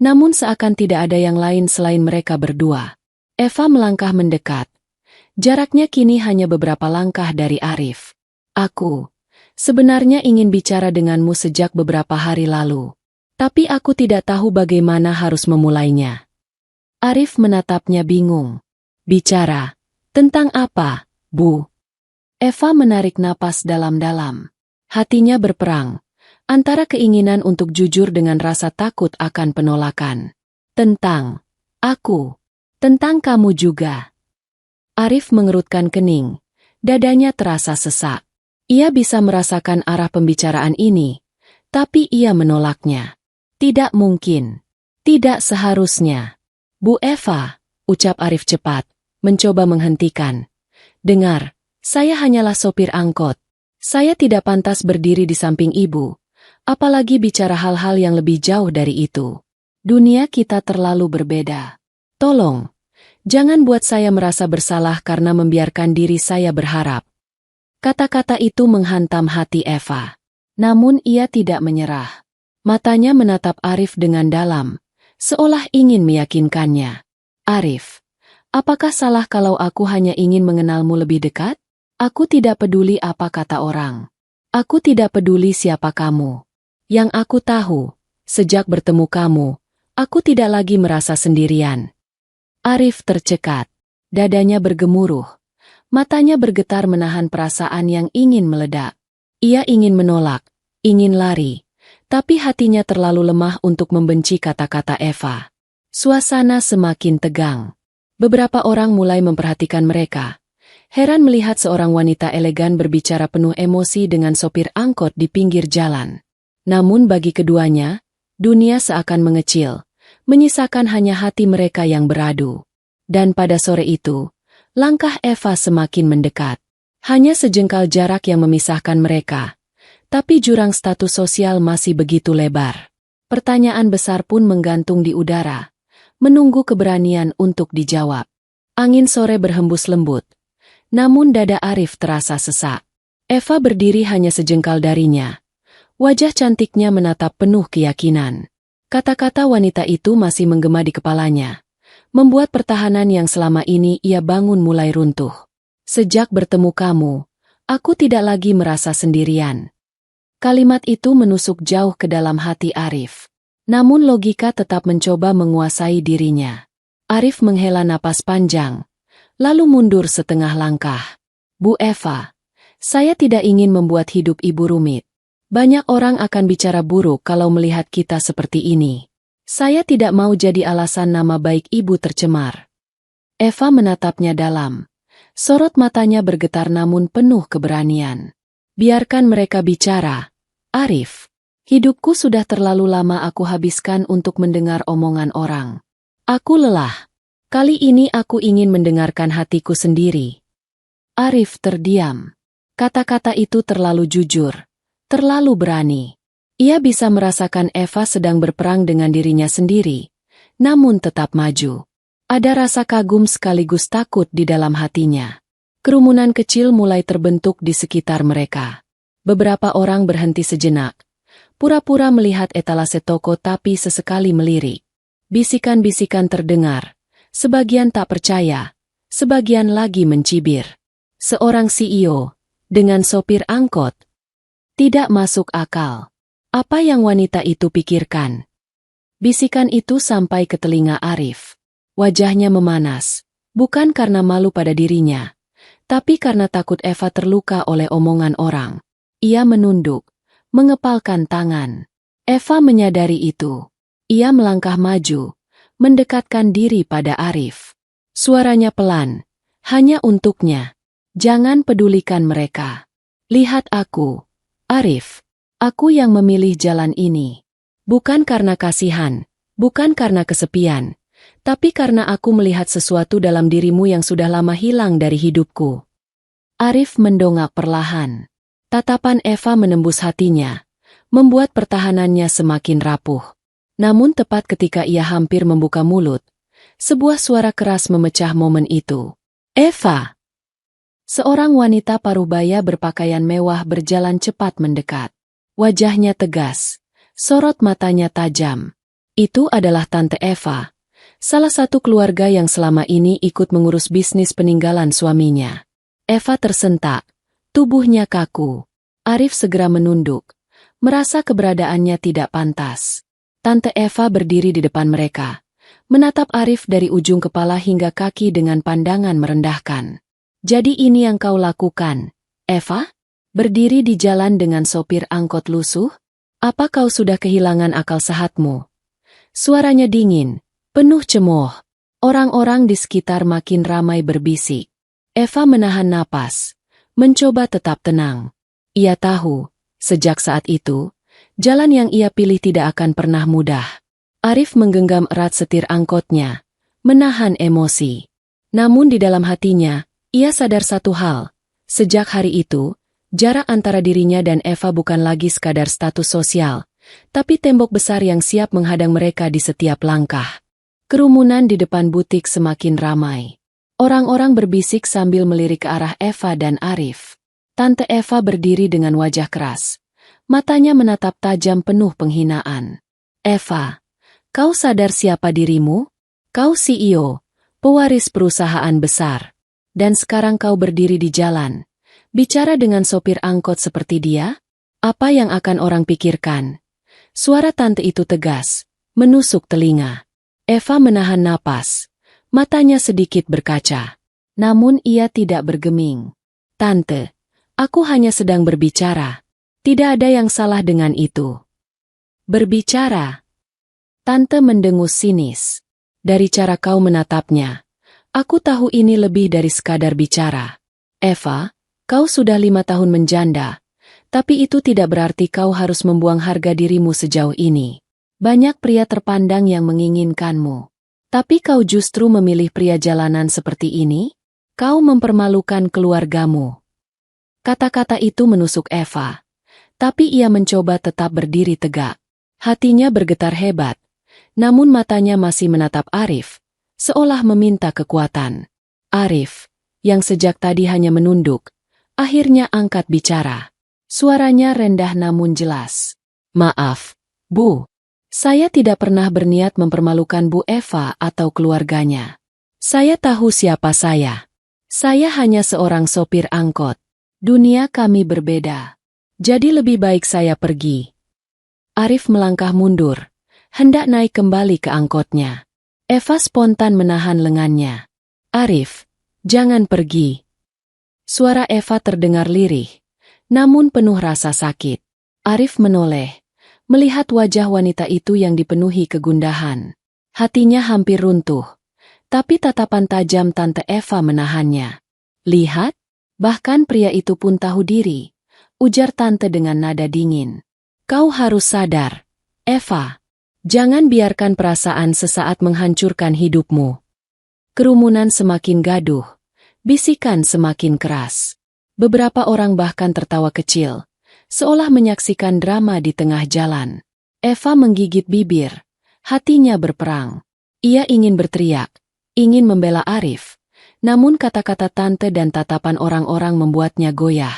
Namun seakan tidak ada yang lain selain mereka berdua. Eva melangkah mendekat. Jaraknya kini hanya beberapa langkah dari Arif. "Aku sebenarnya ingin bicara denganmu sejak beberapa hari lalu. Tapi aku tidak tahu bagaimana harus memulainya." Arif menatapnya bingung. "Bicara? Tentang apa, Bu?" Eva menarik napas dalam-dalam. Hatinya berperang, antara keinginan untuk jujur dengan rasa takut akan penolakan. "Tentang aku. Tentang kamu juga." Arif mengerutkan kening. Dadanya terasa sesak. Ia bisa merasakan arah pembicaraan ini, tapi ia menolaknya. "Tidak mungkin. Tidak seharusnya." "Bu Eva," ucap Arif cepat, mencoba menghentikan. "Dengar, saya hanyalah sopir angkot. Saya tidak pantas berdiri di samping ibu, apalagi bicara hal-hal yang lebih jauh dari itu. Dunia kita terlalu berbeda. Tolong, jangan buat saya merasa bersalah karena membiarkan diri saya berharap." Kata-kata itu menghantam hati Eva. Namun ia tidak menyerah. Matanya menatap Arif dengan dalam, seolah ingin meyakinkannya. "Arif, apakah salah kalau aku hanya ingin mengenalmu lebih dekat? Aku tidak peduli apa kata orang. Aku tidak peduli siapa kamu. Yang aku tahu, sejak bertemu kamu, aku tidak lagi merasa sendirian." Arif tercekat. Dadanya bergemuruh. Matanya bergetar menahan perasaan yang ingin meledak. Ia ingin menolak, ingin lari. Tapi hatinya terlalu lemah untuk membenci kata-kata Eva. Suasana semakin tegang. Beberapa orang mulai memperhatikan mereka. Heran melihat seorang wanita elegan berbicara penuh emosi dengan sopir angkot di pinggir jalan. Namun bagi keduanya, dunia seakan mengecil, menyisakan hanya hati mereka yang beradu. Dan pada sore itu, langkah Eva semakin mendekat. Hanya sejengkal jarak yang memisahkan mereka. Tapi jurang status sosial masih begitu lebar. Pertanyaan besar pun menggantung di udara, menunggu keberanian untuk dijawab. Angin sore berhembus lembut. Namun dada Arif terasa sesak. Eva berdiri hanya sejengkal darinya. Wajah cantiknya menatap penuh keyakinan. Kata-kata wanita itu masih menggema di kepalanya, membuat pertahanan yang selama ini ia bangun mulai runtuh. "Sejak bertemu kamu, aku tidak lagi merasa sendirian." Kalimat itu menusuk jauh ke dalam hati Arif. Namun logika tetap mencoba menguasai dirinya. Arif menghela napas panjang, lalu mundur setengah langkah. "Bu Eva, saya tidak ingin membuat hidup ibu rumit. Banyak orang akan bicara buruk kalau melihat kita seperti ini. Saya tidak mau jadi alasan nama baik ibu tercemar." Eva menatapnya dalam. Sorot matanya bergetar namun penuh keberanian. "Biarkan mereka bicara, Arif. Hidupku sudah terlalu lama aku habiskan untuk mendengar omongan orang. Aku lelah. Kali ini aku ingin mendengarkan hatiku sendiri." Arif terdiam. Kata-kata itu terlalu jujur, terlalu berani. Ia bisa merasakan Eva sedang berperang dengan dirinya sendiri, namun tetap maju. Ada rasa kagum sekaligus takut di dalam hatinya. Kerumunan kecil mulai terbentuk di sekitar mereka. Beberapa orang berhenti sejenak, pura-pura melihat etalase toko tapi sesekali melirik. Bisikan-bisikan terdengar, sebagian tak percaya, sebagian lagi mencibir. Seorang CEO, dengan sopir angkot. Tidak masuk akal. Apa yang wanita itu pikirkan? Bisikan itu sampai ke telinga Arif. Wajahnya memanas, bukan karena malu pada dirinya, Tapi karena takut Eva terluka oleh omongan orang, ia menunduk, mengepalkan tangan. Eva menyadari itu. Ia melangkah maju, mendekatkan diri pada Arif. Suaranya pelan, hanya untuknya. Jangan pedulikan mereka. Lihat aku, Arif. Aku yang memilih jalan ini. Bukan karena kasihan, bukan karena kesepian, tapi karena aku melihat sesuatu dalam dirimu yang sudah lama hilang dari hidupku. Arif mendongak perlahan. Tatapan Eva menembus hatinya, membuat pertahanannya semakin rapuh. Namun tepat ketika ia hampir membuka mulut, sebuah suara keras memecah momen itu. Eva! Seorang wanita parubaya berpakaian mewah berjalan cepat mendekat. Wajahnya tegas, sorot matanya tajam. Itu adalah Tante Eva, salah satu keluarga yang selama ini ikut mengurus bisnis peninggalan suaminya. Eva tersentak, tubuhnya kaku. Arif segera menunduk, merasa keberadaannya tidak pantas. Tante Eva berdiri di depan mereka, menatap Arif dari ujung kepala hingga kaki dengan pandangan merendahkan. Jadi ini yang kau lakukan, Eva? Berdiri di jalan dengan sopir angkot lusuh? Apa kau sudah kehilangan akal sehatmu? Suaranya dingin, penuh cemooh. Orang-orang di sekitar makin ramai berbisik. Eva menahan napas, mencoba tetap tenang. Ia tahu, sejak saat itu, jalan yang ia pilih tidak akan pernah mudah. Arif menggenggam erat setir angkotnya, menahan emosi. Namun di dalam hatinya, ia sadar satu hal. Sejak hari itu, jarak antara dirinya dan Eva bukan lagi sekadar status sosial, tapi tembok besar yang siap menghadang mereka di setiap langkah. Kerumunan di depan butik semakin ramai. Orang-orang berbisik sambil melirik ke arah Eva dan Arif. Tante Eva berdiri dengan wajah keras. Matanya menatap tajam penuh penghinaan. Eva, kau sadar siapa dirimu? Kau CEO, pewaris perusahaan besar. Dan sekarang kau berdiri di jalan. Bicara dengan sopir angkot seperti dia? Apa yang akan orang pikirkan? Suara tante itu tegas, menusuk telinga. Eva menahan napas. Matanya sedikit berkaca. Namun ia tidak bergeming. Tante, aku hanya sedang berbicara. Tidak ada yang salah dengan itu. Berbicara? Tante mendengus sinis. Dari cara kau menatapnya, aku tahu ini lebih dari sekadar bicara. Eva, kau sudah 5 tahun menjanda, tapi itu tidak berarti kau harus membuang harga dirimu sejauh ini. Banyak pria terpandang yang menginginkanmu. Tapi kau justru memilih pria jalanan seperti ini? Kau mempermalukan keluargamu. Kata-kata itu menusuk Eva. Tapi ia mencoba tetap berdiri tegak. Hatinya bergetar hebat. Namun matanya masih menatap Arif, seolah meminta kekuatan. Arif, yang sejak tadi hanya menunduk, akhirnya angkat bicara. Suaranya rendah namun jelas. Maaf, Bu. Saya tidak pernah berniat mempermalukan Bu Eva atau keluarganya. Saya tahu siapa saya. Saya hanya seorang sopir angkot. Dunia kami berbeda. Jadi lebih baik saya pergi. Arif melangkah mundur, hendak naik kembali ke angkotnya. Eva spontan menahan lengannya. Arif, jangan pergi. Suara Eva terdengar lirih, namun penuh rasa sakit. Arif menoleh, melihat wajah wanita itu yang dipenuhi kegundahan. Hatinya hampir runtuh, tapi tatapan tajam Tante Eva menahannya. Lihat, bahkan pria itu pun tahu diri, ujar Tante dengan nada dingin. Kau harus sadar, Eva. Jangan biarkan perasaan sesaat menghancurkan hidupmu. Kerumunan semakin gaduh, bisikan semakin keras. Beberapa orang bahkan tertawa kecil, seolah menyaksikan drama di tengah jalan. Eva menggigit bibir, hatinya berperang. Ia ingin berteriak, ingin membela Arif, namun kata-kata tante dan tatapan orang-orang membuatnya goyah.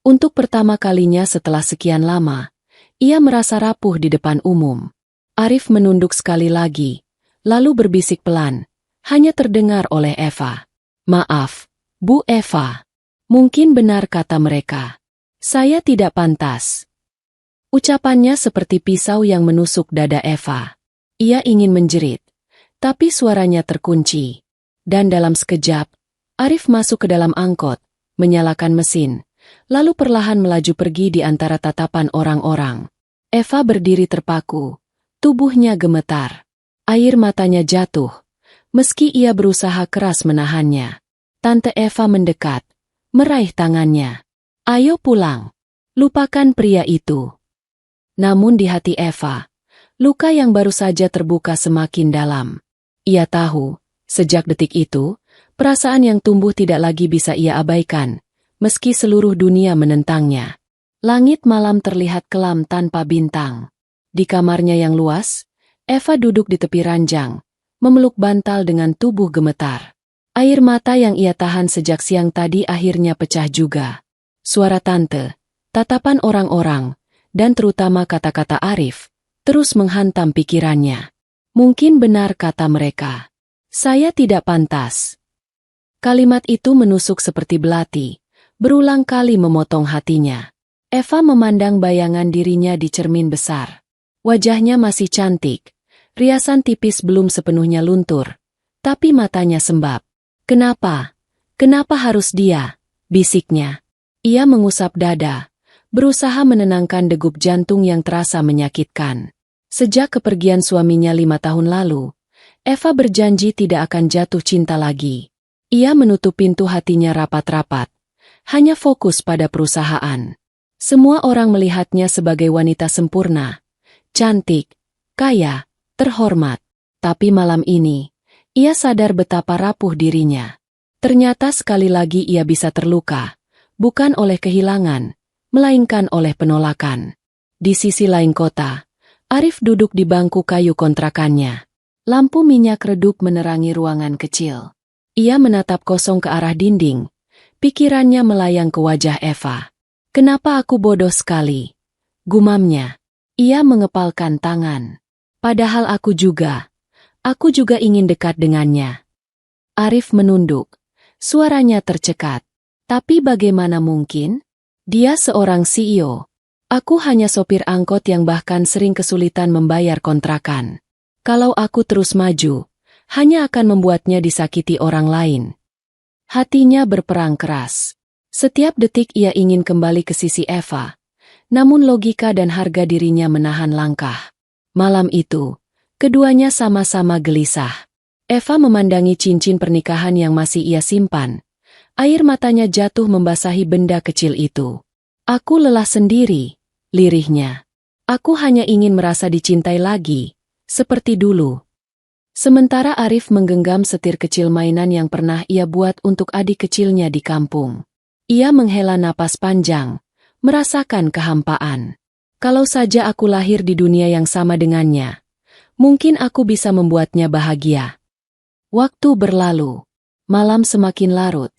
Untuk pertama kalinya setelah sekian lama, ia merasa rapuh di depan umum. Arif menunduk sekali lagi, lalu berbisik pelan, hanya terdengar oleh Eva. Maaf, Bu Eva. Mungkin benar kata mereka. Saya tidak pantas. Ucapannya seperti pisau yang menusuk dada Eva. Ia ingin menjerit, tapi suaranya terkunci. Dan dalam sekejap, Arif masuk ke dalam angkot, menyalakan mesin, lalu perlahan melaju pergi di antara tatapan orang-orang. Eva berdiri terpaku, tubuhnya gemetar. Air matanya jatuh, meski ia berusaha keras menahannya. Tante Eva mendekat, meraih tangannya. "Ayo pulang. Lupakan pria itu." Namun di hati Eva, luka yang baru saja terbuka semakin dalam. Ia tahu, sejak detik itu, perasaan yang tumbuh tidak lagi bisa ia abaikan, meski seluruh dunia menentangnya. Langit malam terlihat kelam tanpa bintang. Di kamarnya yang luas, Eva duduk di tepi ranjang, memeluk bantal dengan tubuh gemetar. Air mata yang ia tahan sejak siang tadi akhirnya pecah juga. Suara tante, tatapan orang-orang, dan terutama kata-kata Arif, terus menghantam pikirannya. Mungkin benar kata mereka. "Saya tidak pantas." Kalimat itu menusuk seperti belati, berulang kali memotong hatinya. Eva memandang bayangan dirinya di cermin besar. Wajahnya masih cantik, riasan tipis belum sepenuhnya luntur, tapi matanya sembab. "Kenapa? Kenapa harus dia?" bisiknya. Ia mengusap dada, berusaha menenangkan degup jantung yang terasa menyakitkan. Sejak kepergian suaminya 5 tahun lalu, Eva berjanji tidak akan jatuh cinta lagi. Ia menutup pintu hatinya rapat-rapat, hanya fokus pada perusahaan. Semua orang melihatnya sebagai wanita sempurna, cantik, kaya, terhormat. Tapi malam ini, ia sadar betapa rapuh dirinya. Ternyata sekali lagi ia bisa terluka, bukan oleh kehilangan, melainkan oleh penolakan. Di sisi lain kota, Arif duduk di bangku kayu kontrakannya. Lampu minyak redup menerangi ruangan kecil. Ia menatap kosong ke arah dinding. Pikirannya melayang ke wajah Eva. "Kenapa aku bodoh sekali?" gumamnya. Ia mengepalkan tangan. "Padahal aku juga ingin dekat dengannya." Arif menunduk. Suaranya tercekat. "Tapi bagaimana mungkin? Dia seorang CEO. Aku hanya sopir angkot yang bahkan sering kesulitan membayar kontrakan. Kalau aku terus maju, hanya akan membuatnya disakiti orang lain." Hatinya berperang keras. Setiap detik ia ingin kembali ke sisi Eva, namun logika dan harga dirinya menahan langkah. Malam itu, keduanya sama-sama gelisah. Eva memandangi cincin pernikahan yang masih ia simpan. Air matanya jatuh membasahi benda kecil itu. "Aku lelah sendiri," lirihnya. "Aku hanya ingin merasa dicintai lagi, seperti dulu." Sementara Arif menggenggam setir kecil mainan yang pernah ia buat untuk adik kecilnya di kampung. Ia menghela napas panjang, merasakan kehampaan. "Kalau saja aku lahir di dunia yang sama dengannya, mungkin aku bisa membuatnya bahagia." Waktu berlalu, malam semakin larut,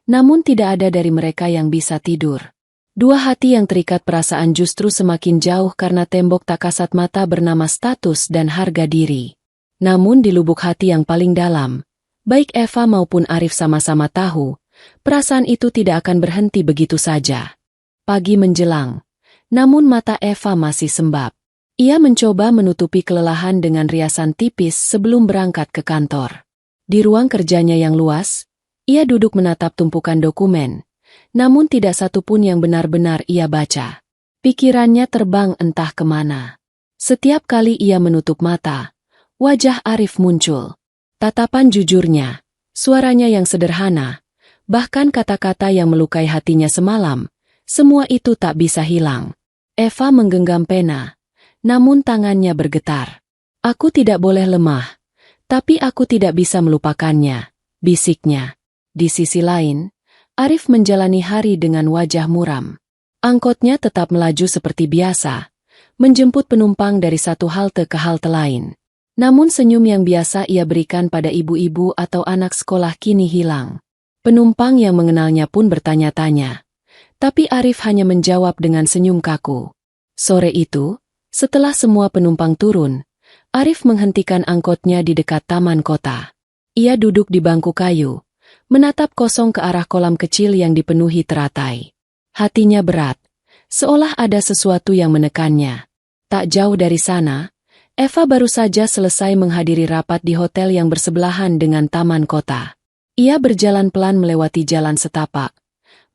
namun tidak ada dari mereka yang bisa tidur. Dua hati yang terikat perasaan justru semakin jauh karena tembok tak kasat mata bernama status dan harga diri. Namun di lubuk hati yang paling dalam, baik Eva maupun Arif sama-sama tahu, perasaan itu tidak akan berhenti begitu saja. Pagi menjelang, namun mata Eva masih sembab. Ia mencoba menutupi kelelahan dengan riasan tipis sebelum berangkat ke kantor. Di ruang kerjanya yang luas, ia duduk menatap tumpukan dokumen, namun tidak satu pun yang benar-benar ia baca. Pikirannya terbang entah kemana. Setiap kali ia menutup mata, wajah Arif muncul. Tatapan jujurnya, suaranya yang sederhana, bahkan kata-kata yang melukai hatinya semalam, semua itu tak bisa hilang. Eva menggenggam pena, namun tangannya bergetar. "Aku tidak boleh lemah, tapi aku tidak bisa melupakannya," bisiknya. Di sisi lain, Arif menjalani hari dengan wajah muram. Angkotnya tetap melaju seperti biasa, menjemput penumpang dari satu halte ke halte lain. Namun senyum yang biasa ia berikan pada ibu-ibu atau anak sekolah kini hilang. Penumpang yang mengenalnya pun bertanya-tanya. Tapi Arif hanya menjawab dengan senyum kaku. Sore itu, setelah semua penumpang turun, Arif menghentikan angkotnya di dekat taman kota. Ia duduk di bangku kayu, menatap kosong ke arah kolam kecil yang dipenuhi teratai. Hatinya berat, seolah ada sesuatu yang menekannya. Tak jauh dari sana, Eva baru saja selesai menghadiri rapat di hotel yang bersebelahan dengan taman kota. Ia berjalan pelan melewati jalan setapak,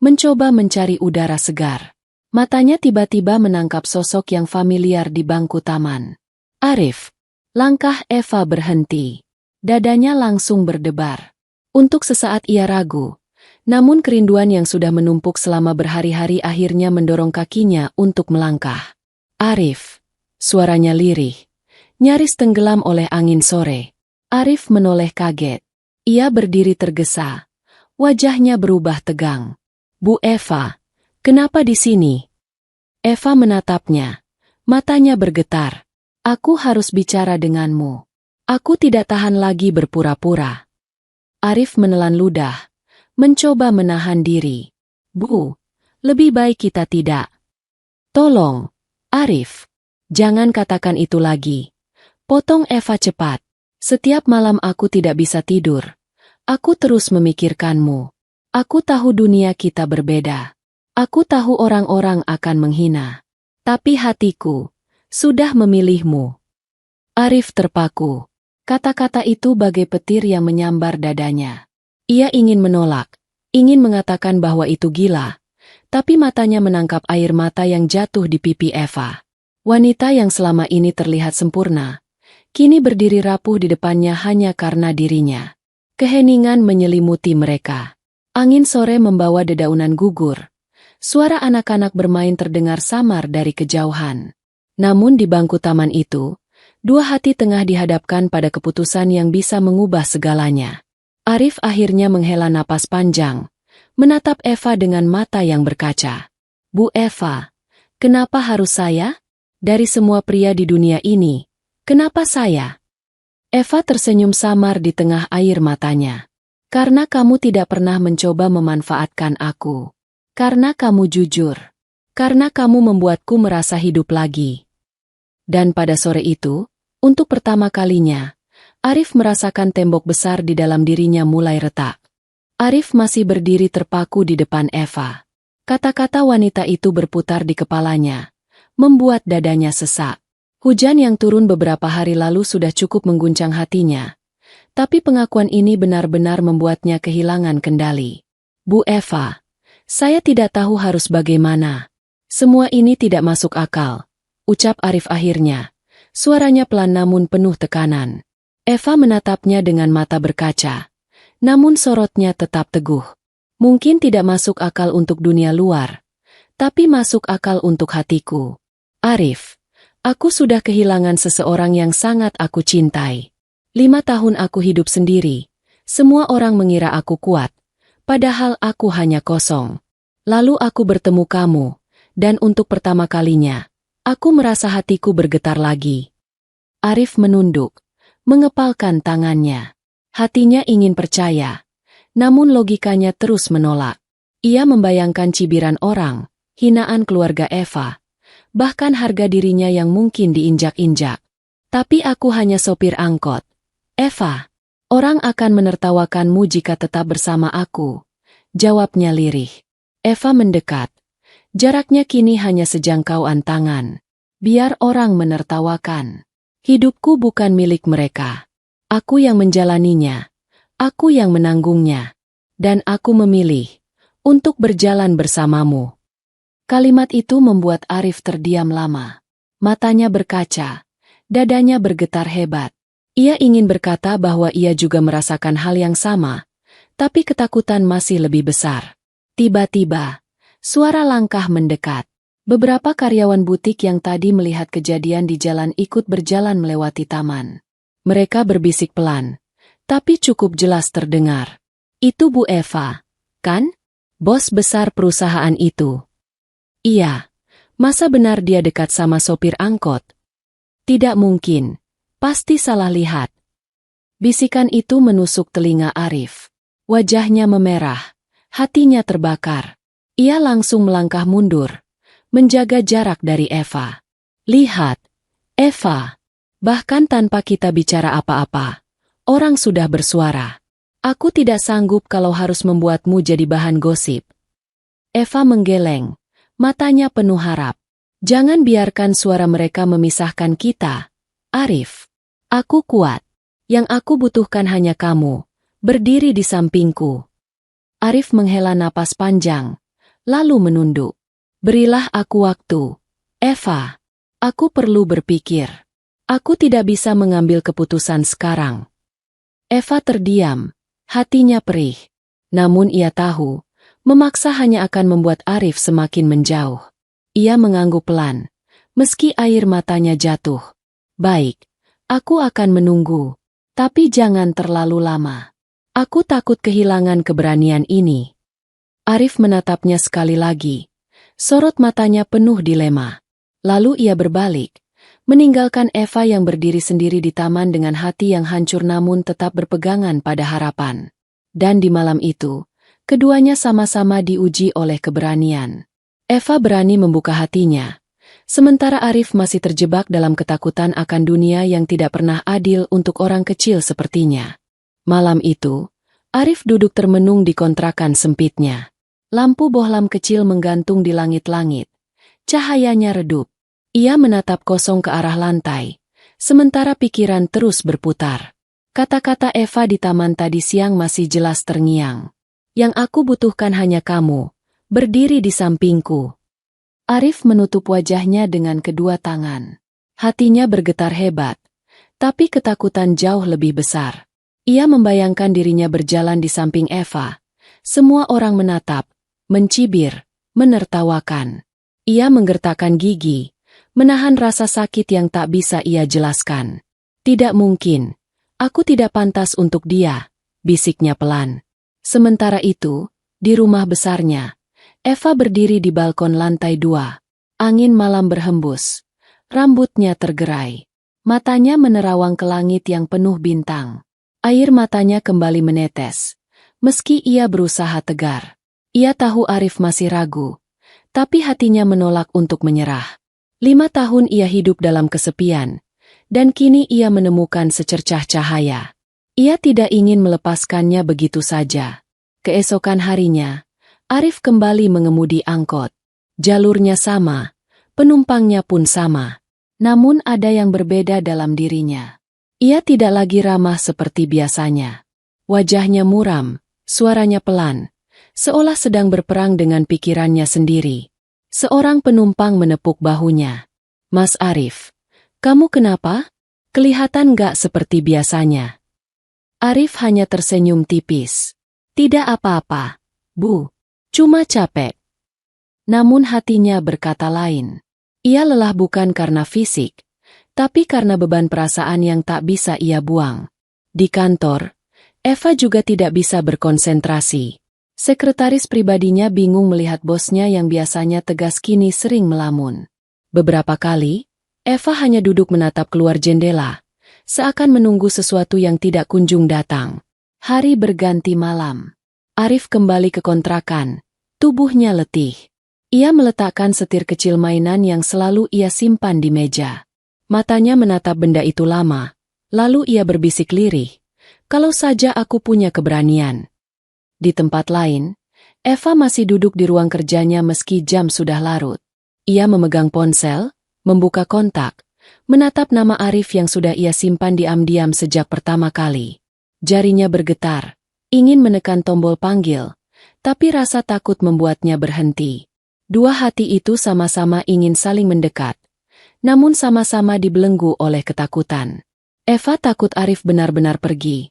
mencoba mencari udara segar. Matanya tiba-tiba menangkap sosok yang familiar di bangku taman. Arif. Langkah Eva berhenti. Dadanya langsung berdebar. Untuk sesaat ia ragu. Namun kerinduan yang sudah menumpuk selama berhari-hari akhirnya mendorong kakinya untuk melangkah. Arif. Suaranya lirih. Nyaris tenggelam oleh angin sore. Arif menoleh kaget. Ia berdiri tergesa. Wajahnya berubah tegang. Bu Eva, kenapa di sini? Eva menatapnya. Matanya bergetar. Aku harus bicara denganmu. Aku tidak tahan lagi berpura-pura. Arif menelan ludah. Mencoba menahan diri. Bu, lebih baik kita tidak. Tolong, Arif. Jangan katakan itu lagi. Potong Eva cepat. Setiap malam aku tidak bisa tidur. Aku terus memikirkanmu. Aku tahu dunia kita berbeda. Aku tahu orang-orang akan menghina. Tapi hatiku sudah memilihmu. Arif terpaku. Kata-kata itu bagai petir yang menyambar dadanya. Ia ingin menolak, ingin mengatakan bahwa itu gila. Tapi matanya menangkap air mata yang jatuh di pipi Eva. Wanita yang selama ini terlihat sempurna, kini berdiri rapuh di depannya hanya karena dirinya. Keheningan menyelimuti mereka. Angin sore membawa dedaunan gugur. Suara anak-anak bermain terdengar samar dari kejauhan. Namun di bangku taman itu, dua hati tengah dihadapkan pada keputusan yang bisa mengubah segalanya. Arif akhirnya menghela napas panjang, menatap Eva dengan mata yang berkaca. Bu Eva, kenapa harus saya? Dari semua pria di dunia ini, kenapa saya? Eva tersenyum samar di tengah air matanya. Karena kamu tidak pernah mencoba memanfaatkan aku. Karena kamu jujur. Karena kamu membuatku merasa hidup lagi. Dan pada sore itu, untuk pertama kalinya, Arif merasakan tembok besar di dalam dirinya mulai retak. Arif masih berdiri terpaku di depan Eva. Kata-kata wanita itu berputar di kepalanya, membuat dadanya sesak. Hujan yang turun beberapa hari lalu sudah cukup mengguncang hatinya. Tapi pengakuan ini benar-benar membuatnya kehilangan kendali. Bu Eva, saya tidak tahu harus bagaimana. Semua ini tidak masuk akal, ucap Arif akhirnya. Suaranya pelan namun penuh tekanan. Eva menatapnya dengan mata berkaca. Namun sorotnya tetap teguh. Mungkin tidak masuk akal untuk dunia luar, tapi masuk akal untuk hatiku. Arif, aku sudah kehilangan seseorang yang sangat aku cintai. 5 tahun aku hidup sendiri. Semua orang mengira aku kuat, padahal aku hanya kosong. Lalu aku bertemu kamu, dan untuk pertama kalinya, aku merasa hatiku bergetar lagi. Arif menunduk, mengepalkan tangannya. Hatinya ingin percaya, namun logikanya terus menolak. Ia membayangkan cibiran orang, hinaan keluarga Eva, bahkan harga dirinya yang mungkin diinjak-injak. Tapi aku hanya sopir angkot. Eva, orang akan menertawakanmu jika tetap bersama aku, jawabnya lirih. Eva mendekat. Jaraknya kini hanya sejangkauan tangan. Biar orang menertawakan. Hidupku bukan milik mereka. Aku yang menjalaninya. Aku yang menanggungnya. Dan aku memilih untuk berjalan bersamamu. Kalimat itu membuat Arif terdiam lama. Matanya berkaca. Dadanya bergetar hebat. Ia ingin berkata bahwa ia juga merasakan hal yang sama, tapi ketakutan masih lebih besar. Tiba-tiba, suara langkah mendekat. Beberapa karyawan butik yang tadi melihat kejadian di jalan ikut berjalan melewati taman. Mereka berbisik pelan, tapi cukup jelas terdengar. Itu Bu Eva, kan? Bos besar perusahaan itu. Iya. Masa benar dia dekat sama sopir angkot? Tidak mungkin. Pasti salah lihat. Bisikan itu menusuk telinga Arif. Wajahnya memerah, hatinya terbakar. Ia langsung melangkah mundur, menjaga jarak dari Eva. Lihat, Eva. Bahkan tanpa kita bicara apa-apa, orang sudah bersuara. Aku tidak sanggup kalau harus membuatmu jadi bahan gosip. Eva menggeleng, matanya penuh harap. Jangan biarkan suara mereka memisahkan kita, Arif. Aku kuat. Yang aku butuhkan hanya kamu, berdiri di sampingku. Arif menghela napas panjang, lalu menunduk. Berilah aku waktu, Eva. Aku perlu berpikir. Aku tidak bisa mengambil keputusan sekarang. Eva terdiam, hatinya perih. Namun ia tahu, memaksa hanya akan membuat Arif semakin menjauh. Ia mengangguk pelan, meski air matanya jatuh. Baik, aku akan menunggu. Tapi jangan terlalu lama. Aku takut kehilangan keberanian ini. Arif menatapnya sekali lagi. Sorot matanya penuh dilema. Lalu ia berbalik, meninggalkan Eva yang berdiri sendiri di taman dengan hati yang hancur namun tetap berpegangan pada harapan. Dan di malam itu, keduanya sama-sama diuji oleh keberanian. Eva berani membuka hatinya, sementara Arif masih terjebak dalam ketakutan akan dunia yang tidak pernah adil untuk orang kecil sepertinya. Malam itu, Arif duduk termenung di kontrakan sempitnya. Lampu bohlam kecil menggantung di langit-langit. Cahayanya redup. Ia menatap kosong ke arah lantai, sementara pikiran terus berputar. Kata-kata Eva di taman tadi siang masih jelas terngiang. Yang aku butuhkan hanya kamu, berdiri di sampingku. Arif menutup wajahnya dengan kedua tangan. Hatinya bergetar hebat, tapi ketakutan jauh lebih besar. Ia membayangkan dirinya berjalan di samping Eva. Semua orang menatap, mencibir, menertawakan. Ia menggertakkan gigi, menahan rasa sakit yang tak bisa ia jelaskan. Tidak mungkin, aku tidak pantas untuk dia, bisiknya pelan. Sementara itu, di rumah besarnya, Eva berdiri di balkon lantai 2. Angin malam berhembus. Rambutnya tergerai. Matanya menerawang ke langit yang penuh bintang. Air matanya kembali menetes. Meski ia berusaha tegar. Ia tahu Arif masih ragu. Tapi hatinya menolak untuk menyerah. 5 tahun ia hidup dalam kesepian. Dan kini ia menemukan secercah cahaya. Ia tidak ingin melepaskannya begitu saja. Keesokan harinya, Arif kembali mengemudi angkot. Jalurnya sama, penumpangnya pun sama. Namun ada yang berbeda dalam dirinya. Ia tidak lagi ramah seperti biasanya. Wajahnya muram, suaranya pelan, seolah sedang berperang dengan pikirannya sendiri. Seorang penumpang menepuk bahunya. Mas Arif, kamu kenapa? Kelihatan gak seperti biasanya. Arif hanya tersenyum tipis. Tidak apa-apa, Bu. Cuma capek. Namun hatinya berkata lain. Ia lelah bukan karena fisik, tapi karena beban perasaan yang tak bisa ia buang. Di kantor, Eva juga tidak bisa berkonsentrasi. Sekretaris pribadinya bingung melihat bosnya yang biasanya tegas kini sering melamun. Beberapa kali, Eva hanya duduk menatap keluar jendela, seakan menunggu sesuatu yang tidak kunjung datang. Hari berganti malam. Arif kembali ke kontrakan. Tubuhnya letih. Ia meletakkan setir kecil mainan yang selalu ia simpan di meja. Matanya menatap benda itu lama. Lalu ia berbisik lirih. Kalau saja aku punya keberanian. Di tempat lain, Eva masih duduk di ruang kerjanya meski jam sudah larut. Ia memegang ponsel, membuka kontak, menatap nama Arif yang sudah ia simpan diam-diam sejak pertama kali. Jarinya bergetar, ingin menekan tombol panggil, tapi rasa takut membuatnya berhenti. Dua hati itu sama-sama ingin saling mendekat, namun sama-sama dibelenggu oleh ketakutan. Eva takut Arif benar-benar pergi.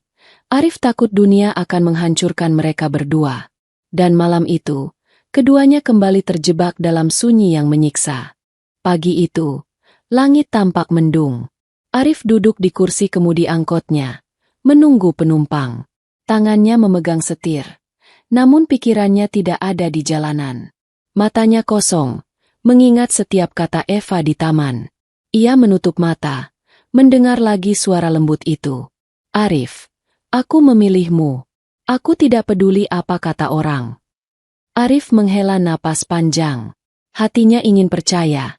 Arif takut dunia akan menghancurkan mereka berdua. Dan malam itu, keduanya kembali terjebak dalam sunyi yang menyiksa. Pagi itu, langit tampak mendung. Arif duduk di kursi kemudi angkotnya, menunggu penumpang. Tangannya memegang setir. Namun pikirannya tidak ada di jalanan. Matanya kosong, mengingat setiap kata Eva di taman. Ia menutup mata, mendengar lagi suara lembut itu. Arif. Aku memilihmu. Aku tidak peduli apa kata orang. Arif menghela napas panjang. Hatinya ingin percaya,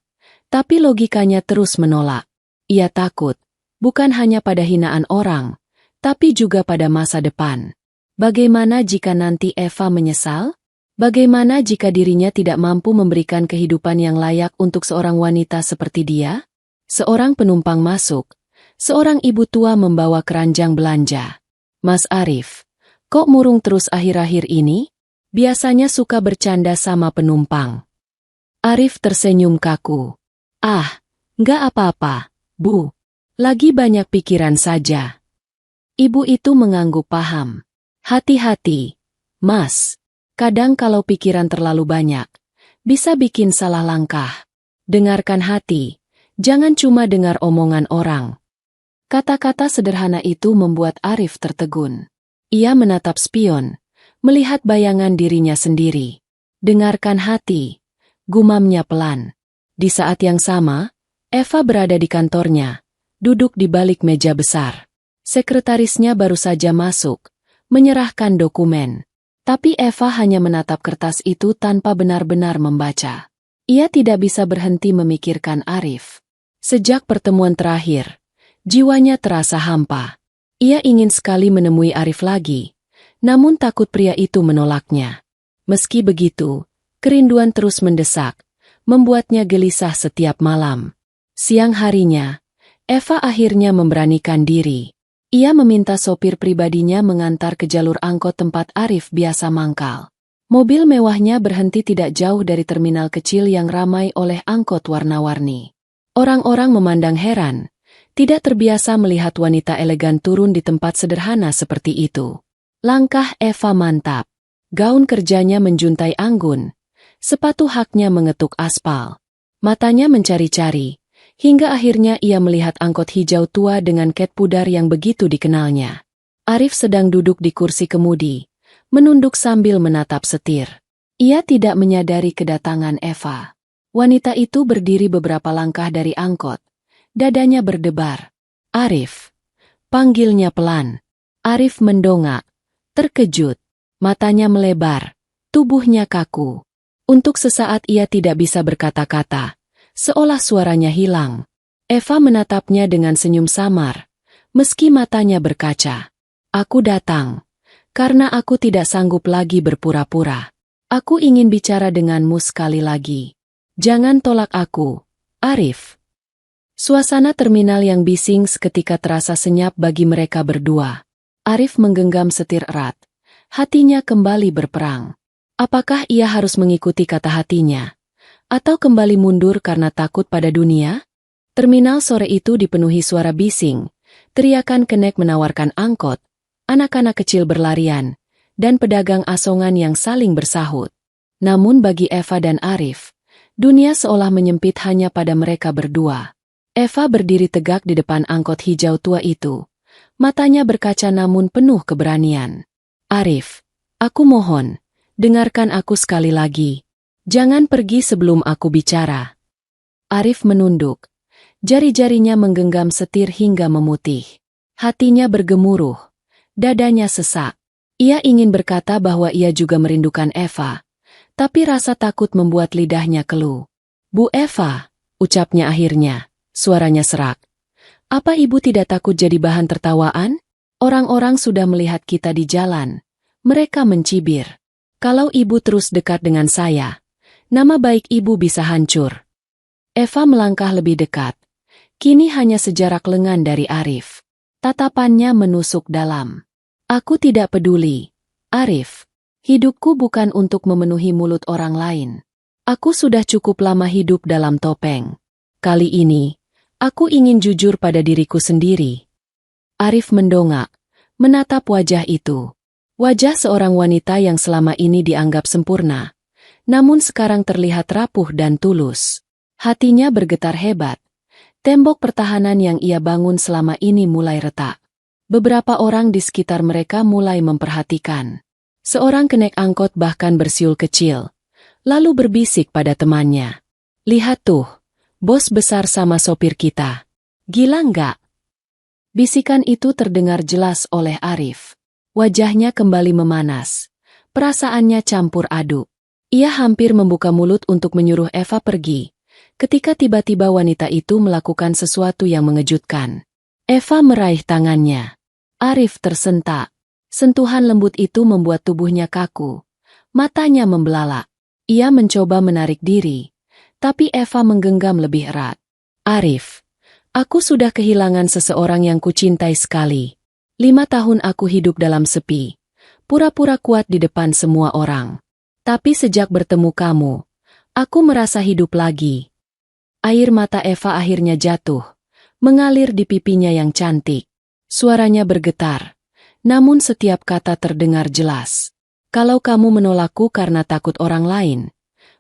tapi logikanya terus menolak. Ia takut, bukan hanya pada hinaan orang, tapi juga pada masa depan. Bagaimana jika nanti Eva menyesal? Bagaimana jika dirinya tidak mampu memberikan kehidupan yang layak untuk seorang wanita seperti dia? Seorang penumpang masuk. Seorang ibu tua membawa keranjang belanja. Mas Arif, kok murung terus akhir-akhir ini? Biasanya suka bercanda sama penumpang. Arif tersenyum kaku. Ah, nggak apa-apa, Bu. Lagi banyak pikiran saja. Ibu itu mengangguk paham. Hati-hati, Mas. Kadang kalau pikiran terlalu banyak, bisa bikin salah langkah. Dengarkan hati, jangan cuma dengar omongan orang. Kata-kata sederhana itu membuat Arif tertegun. Ia menatap spion, melihat bayangan dirinya sendiri. Dengarkan hati, gumamnya pelan. Di saat yang sama, Eva berada di kantornya, duduk di balik meja besar. Sekretarisnya baru saja masuk, menyerahkan dokumen. Tapi Eva hanya menatap kertas itu tanpa benar-benar membaca. Ia tidak bisa berhenti memikirkan Arif. Sejak pertemuan terakhir, jiwanya terasa hampa. Ia ingin sekali menemui Arif lagi, namun takut pria itu menolaknya. Meski begitu, kerinduan terus mendesak, membuatnya gelisah setiap malam. Siang harinya, Eva akhirnya memberanikan diri. Ia meminta sopir pribadinya mengantar ke jalur angkot tempat Arif biasa mangkal. Mobil mewahnya berhenti tidak jauh dari terminal kecil yang ramai oleh angkot warna-warni. Orang-orang memandang heran, tidak terbiasa melihat wanita elegan turun di tempat sederhana seperti itu. Langkah Eva mantap. Gaun kerjanya menjuntai anggun. Sepatu haknya mengetuk aspal. Matanya mencari-cari, hingga akhirnya ia melihat angkot hijau tua dengan cat pudar yang begitu dikenalnya. Arif sedang duduk di kursi kemudi, menunduk sambil menatap setir. Ia tidak menyadari kedatangan Eva. Wanita itu berdiri beberapa langkah dari angkot. Dadanya berdebar. Arif. Panggilnya pelan. Arif mendongak. Terkejut. Matanya melebar. Tubuhnya kaku. Untuk sesaat ia tidak bisa berkata-kata. Seolah suaranya hilang. Eva menatapnya dengan senyum samar. Meski matanya berkaca. Aku datang. Karena aku tidak sanggup lagi berpura-pura. Aku ingin bicara denganmu sekali lagi. Jangan tolak aku, Arif. Suasana terminal yang bising seketika terasa senyap bagi mereka berdua. Arif menggenggam setir erat. Hatinya kembali berperang. Apakah ia harus mengikuti kata hatinya? Atau kembali mundur karena takut pada dunia? Terminal sore itu dipenuhi suara bising, teriakan kenek menawarkan angkot, anak-anak kecil berlarian, dan pedagang asongan yang saling bersahut. Namun bagi Eva dan Arif, dunia seolah menyempit hanya pada mereka berdua. Eva berdiri tegak di depan angkot hijau tua itu. Matanya berkaca namun penuh keberanian. Arif, aku mohon, dengarkan aku sekali lagi. Jangan pergi sebelum aku bicara. Arif menunduk. Jari-jarinya menggenggam setir hingga memutih. Hatinya bergemuruh. Dadanya sesak. Ia ingin berkata bahwa ia juga merindukan Eva. Tapi rasa takut membuat lidahnya keluh. Bu Eva, ucapnya akhirnya. Suaranya serak. Apa ibu tidak takut jadi bahan tertawaan? Orang-orang sudah melihat kita di jalan. Mereka mencibir. Kalau ibu terus dekat dengan saya, nama baik ibu bisa hancur. Eva melangkah lebih dekat. Kini hanya sejarak lengan dari Arif. Tatapannya menusuk dalam. Aku tidak peduli, Arif. Hidupku bukan untuk memenuhi mulut orang lain. Aku sudah cukup lama hidup dalam topeng. Kali ini, aku ingin jujur pada diriku sendiri. Arif mendongak, menatap wajah itu. Wajah seorang wanita yang selama ini dianggap sempurna. Namun sekarang terlihat rapuh dan tulus. Hatinya bergetar hebat. Tembok pertahanan yang ia bangun selama ini mulai retak. Beberapa orang di sekitar mereka mulai memperhatikan. Seorang kenek angkot bahkan bersiul kecil. Lalu berbisik pada temannya. Lihat tuh, bos besar sama sopir kita. Gila nggak? Bisikan itu terdengar jelas oleh Arif. Wajahnya kembali memanas. Perasaannya campur aduk. Ia hampir membuka mulut untuk menyuruh Eva pergi, ketika tiba-tiba wanita itu melakukan sesuatu yang mengejutkan. Eva meraih tangannya. Arif tersentak. Sentuhan lembut itu membuat tubuhnya kaku. Matanya membelalak. Ia mencoba menarik diri, tapi Eva menggenggam lebih erat. Arif, aku sudah kehilangan seseorang yang kucintai sekali. 5 tahun aku hidup dalam sepi. Pura-pura kuat di depan semua orang. Tapi sejak bertemu kamu, aku merasa hidup lagi. Air mata Eva akhirnya jatuh, mengalir di pipinya yang cantik. Suaranya bergetar, namun setiap kata terdengar jelas. Kalau kamu menolakku karena takut orang lain,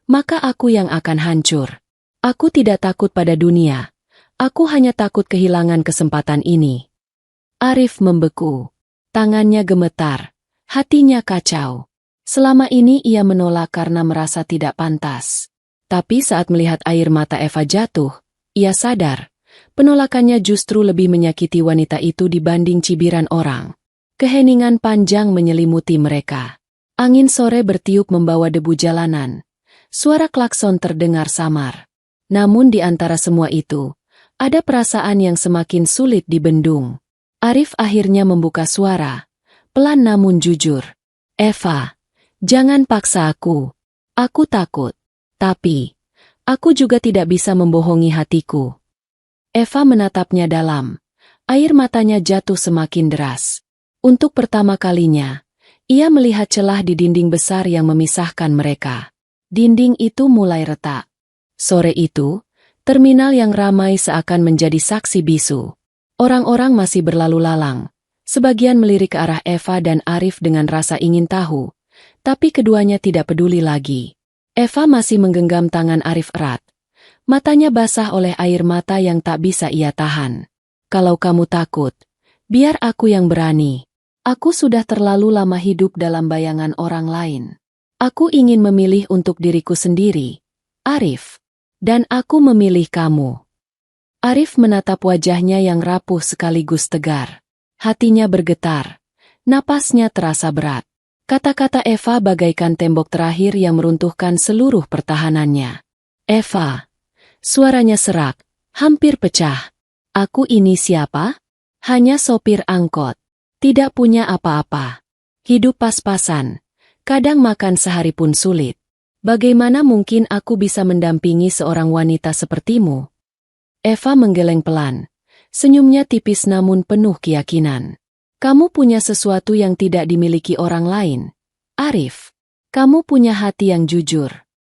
maka aku yang akan hancur. Aku tidak takut pada dunia, aku hanya takut kehilangan kesempatan ini. Arif membeku, tangannya gemetar, hatinya kacau. Selama ini ia menolak karena merasa tidak pantas. Tapi saat melihat air mata Eva jatuh, ia sadar, penolakannya justru lebih menyakiti wanita itu dibanding cibiran orang. Keheningan panjang menyelimuti mereka. Angin sore bertiup membawa debu jalanan. Suara klakson terdengar samar. Namun di antara semua itu, ada perasaan yang semakin sulit dibendung. Arif akhirnya membuka suara, pelan namun jujur. Eva, jangan paksa aku. Aku takut. Tapi, aku juga tidak bisa membohongi hatiku. Eva menatapnya dalam. Air matanya jatuh semakin deras. Untuk pertama kalinya, ia melihat celah di dinding besar yang memisahkan mereka. Dinding itu mulai retak. Sore itu, terminal yang ramai seakan menjadi saksi bisu. Orang-orang masih berlalu lalang. Sebagian melirik ke arah Eva dan Arif dengan rasa ingin tahu. Tapi keduanya tidak peduli lagi. Eva masih menggenggam tangan Arif erat. Matanya basah oleh air mata yang tak bisa ia tahan. Kalau kamu takut, biar aku yang berani. Aku sudah terlalu lama hidup dalam bayangan orang lain. Aku ingin memilih untuk diriku sendiri, Arif. Dan aku memilih kamu. Arif menatap wajahnya yang rapuh sekaligus tegar. Hatinya bergetar. Napasnya terasa berat. Kata-kata Eva bagaikan tembok terakhir yang meruntuhkan seluruh pertahanannya. Eva. Suaranya serak, hampir pecah. Aku ini siapa? Hanya sopir angkot. Tidak punya apa-apa. Hidup pas-pasan. Kadang makan sehari pun sulit. Bagaimana mungkin aku bisa mendampingi seorang wanita sepertimu? Eva menggeleng pelan. Senyumnya tipis namun penuh keyakinan. Kamu punya sesuatu yang tidak dimiliki orang lain. Arif, kamu punya hati yang jujur.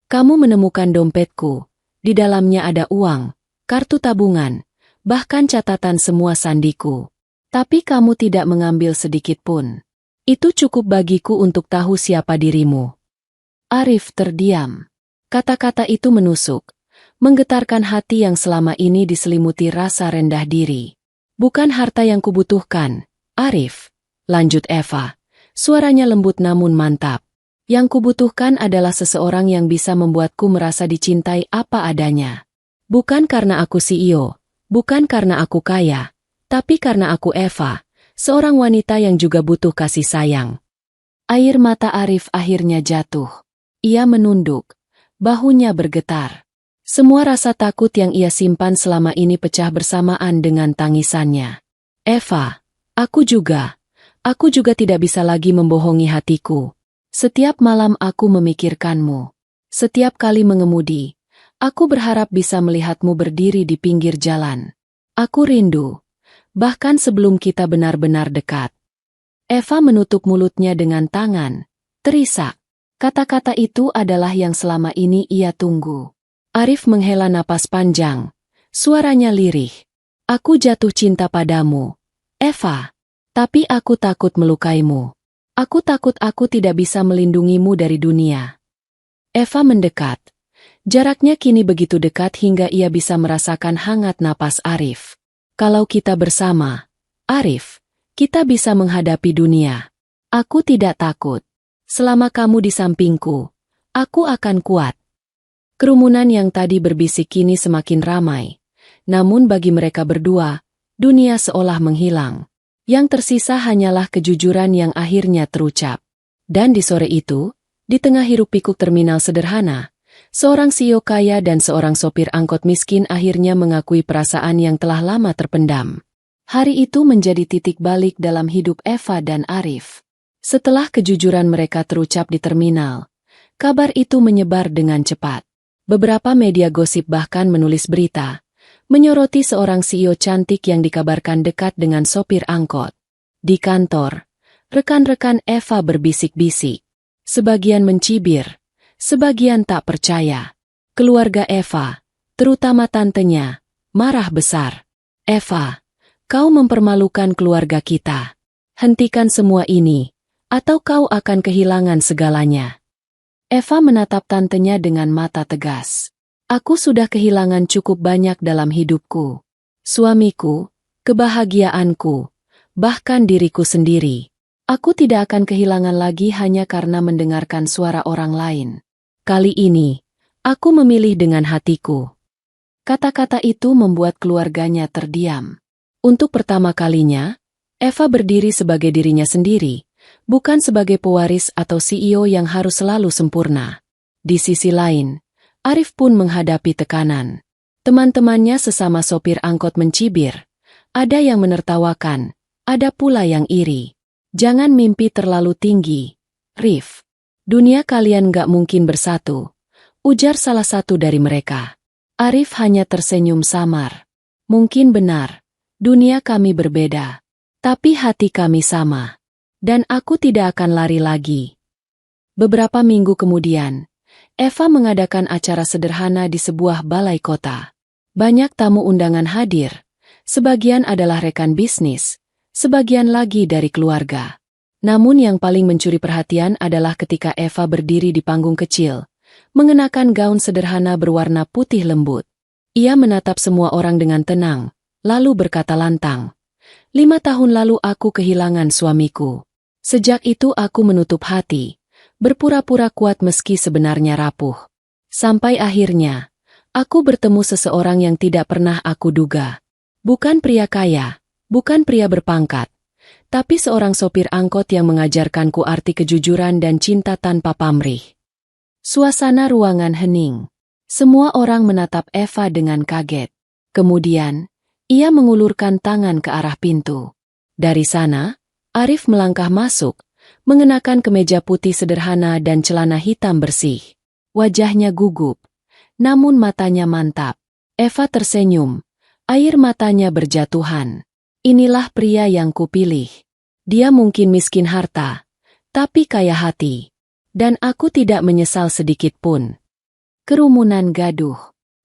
Kamu menemukan dompetku. Di dalamnya ada uang, kartu tabungan, bahkan catatan semua sandiku. Tapi kamu tidak mengambil sedikit pun. Itu cukup bagiku untuk tahu siapa dirimu. Arif terdiam. Kata-kata itu menusuk, menggetarkan hati yang selama ini diselimuti rasa rendah diri. Bukan harta yang kubutuhkan, Arif, lanjut Eva. Suaranya lembut namun mantap. Yang kubutuhkan adalah seseorang yang bisa membuatku merasa dicintai apa adanya. Bukan karena aku CEO, bukan karena aku kaya, tapi karena aku Eva, seorang wanita yang juga butuh kasih sayang. Air mata Arif akhirnya jatuh. Ia menunduk, bahunya bergetar. Semua rasa takut yang ia simpan selama ini pecah bersamaan dengan tangisannya. Eva, aku juga tidak bisa lagi membohongi hatiku. Setiap malam aku memikirkanmu. Setiap kali mengemudi, aku berharap bisa melihatmu berdiri di pinggir jalan. Aku rindu, bahkan sebelum kita benar-benar dekat. Eva menutup mulutnya dengan tangan, terisak. Kata-kata itu adalah yang selama ini ia tunggu. Arif menghela napas panjang. Suaranya lirih. Aku jatuh cinta padamu, Eva. Tapi aku takut melukaimu. Aku takut aku tidak bisa melindungimu dari dunia. Eva mendekat. Jaraknya kini begitu dekat hingga ia bisa merasakan hangat napas Arif. Kalau kita bersama, Arif, kita bisa menghadapi dunia. Aku tidak takut. Selama kamu di sampingku, aku akan kuat. Kerumunan yang tadi berbisik kini semakin ramai. Namun bagi mereka berdua, dunia seolah menghilang. Yang tersisa hanyalah kejujuran yang akhirnya terucap. Dan di sore itu, di tengah hiruk-pikuk terminal sederhana, seorang CEO kaya dan seorang sopir angkot miskin akhirnya mengakui perasaan yang telah lama terpendam. Hari itu menjadi titik balik dalam hidup Eva dan Arif. Setelah kejujuran mereka terucap di terminal, kabar itu menyebar dengan cepat. Beberapa media gosip bahkan menulis berita, menyoroti seorang CEO cantik yang dikabarkan dekat dengan sopir angkot. Di kantor, rekan-rekan Eva berbisik-bisik. Sebagian mencibir, sebagian tak percaya. Keluarga Eva, terutama tantenya, marah besar. Eva, kau mempermalukan keluarga kita. Hentikan semua ini, atau kau akan kehilangan segalanya. Eva menatap tantenya dengan mata tegas. Aku sudah kehilangan cukup banyak dalam hidupku. Suamiku, kebahagiaanku, bahkan diriku sendiri. Aku tidak akan kehilangan lagi hanya karena mendengarkan suara orang lain. Kali ini, aku memilih dengan hatiku. Kata-kata itu membuat keluarganya terdiam. Untuk pertama kalinya, Eva berdiri sebagai dirinya sendiri, bukan sebagai pewaris atau CEO yang harus selalu sempurna. Di sisi lain, Arif pun menghadapi tekanan. Teman-temannya sesama sopir angkot mencibir. Ada yang menertawakan, ada pula yang iri. Jangan mimpi terlalu tinggi, Rif. Dunia kalian gak mungkin bersatu, ujar salah satu dari mereka. Arif hanya tersenyum samar. Mungkin benar, dunia kami berbeda. Tapi hati kami sama. Dan aku tidak akan lari lagi. Beberapa minggu kemudian, Eva mengadakan acara sederhana di sebuah balai kota. Banyak tamu undangan hadir. Sebagian adalah rekan bisnis, sebagian lagi dari keluarga. Namun yang paling mencuri perhatian adalah ketika Eva berdiri di panggung kecil, mengenakan gaun sederhana berwarna putih lembut. Ia menatap semua orang dengan tenang, lalu berkata lantang, 5 tahun lalu aku kehilangan suamiku. Sejak itu aku menutup hati, berpura-pura kuat meski sebenarnya rapuh. Sampai akhirnya, aku bertemu seseorang yang tidak pernah aku duga. Bukan pria kaya, bukan pria berpangkat, tapi seorang sopir angkot yang mengajarkanku arti kejujuran dan cinta tanpa pamrih. Suasana ruangan hening. Semua orang menatap Eva dengan kaget. Kemudian, ia mengulurkan tangan ke arah pintu. Dari sana, Arif melangkah masuk, mengenakan kemeja putih sederhana dan celana hitam bersih. Wajahnya gugup, namun matanya mantap. Eva tersenyum, air matanya berjatuhan. Inilah pria yang kupilih. Dia mungkin miskin harta, tapi kaya hati. Dan aku tidak menyesal sedikit pun. Kerumunan gaduh.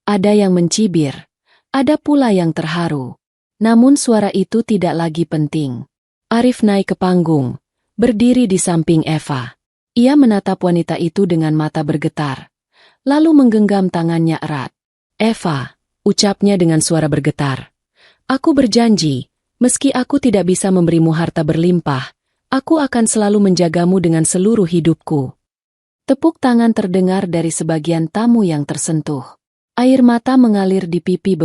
Ada yang mencibir, ada pula yang terharu. Namun suara itu tidak lagi penting. Arif naik ke panggung, berdiri di samping Eva. Ia menatap wanita itu dengan mata bergetar, lalu menggenggam tangannya erat. Eva, ucapnya dengan suara bergetar. Aku berjanji, meski aku tidak bisa memberimu harta berlimpah, aku akan selalu menjagamu dengan seluruh hidupku. Tepuk tangan terdengar dari sebagian tamu yang tersentuh. Air mata mengalir di pipi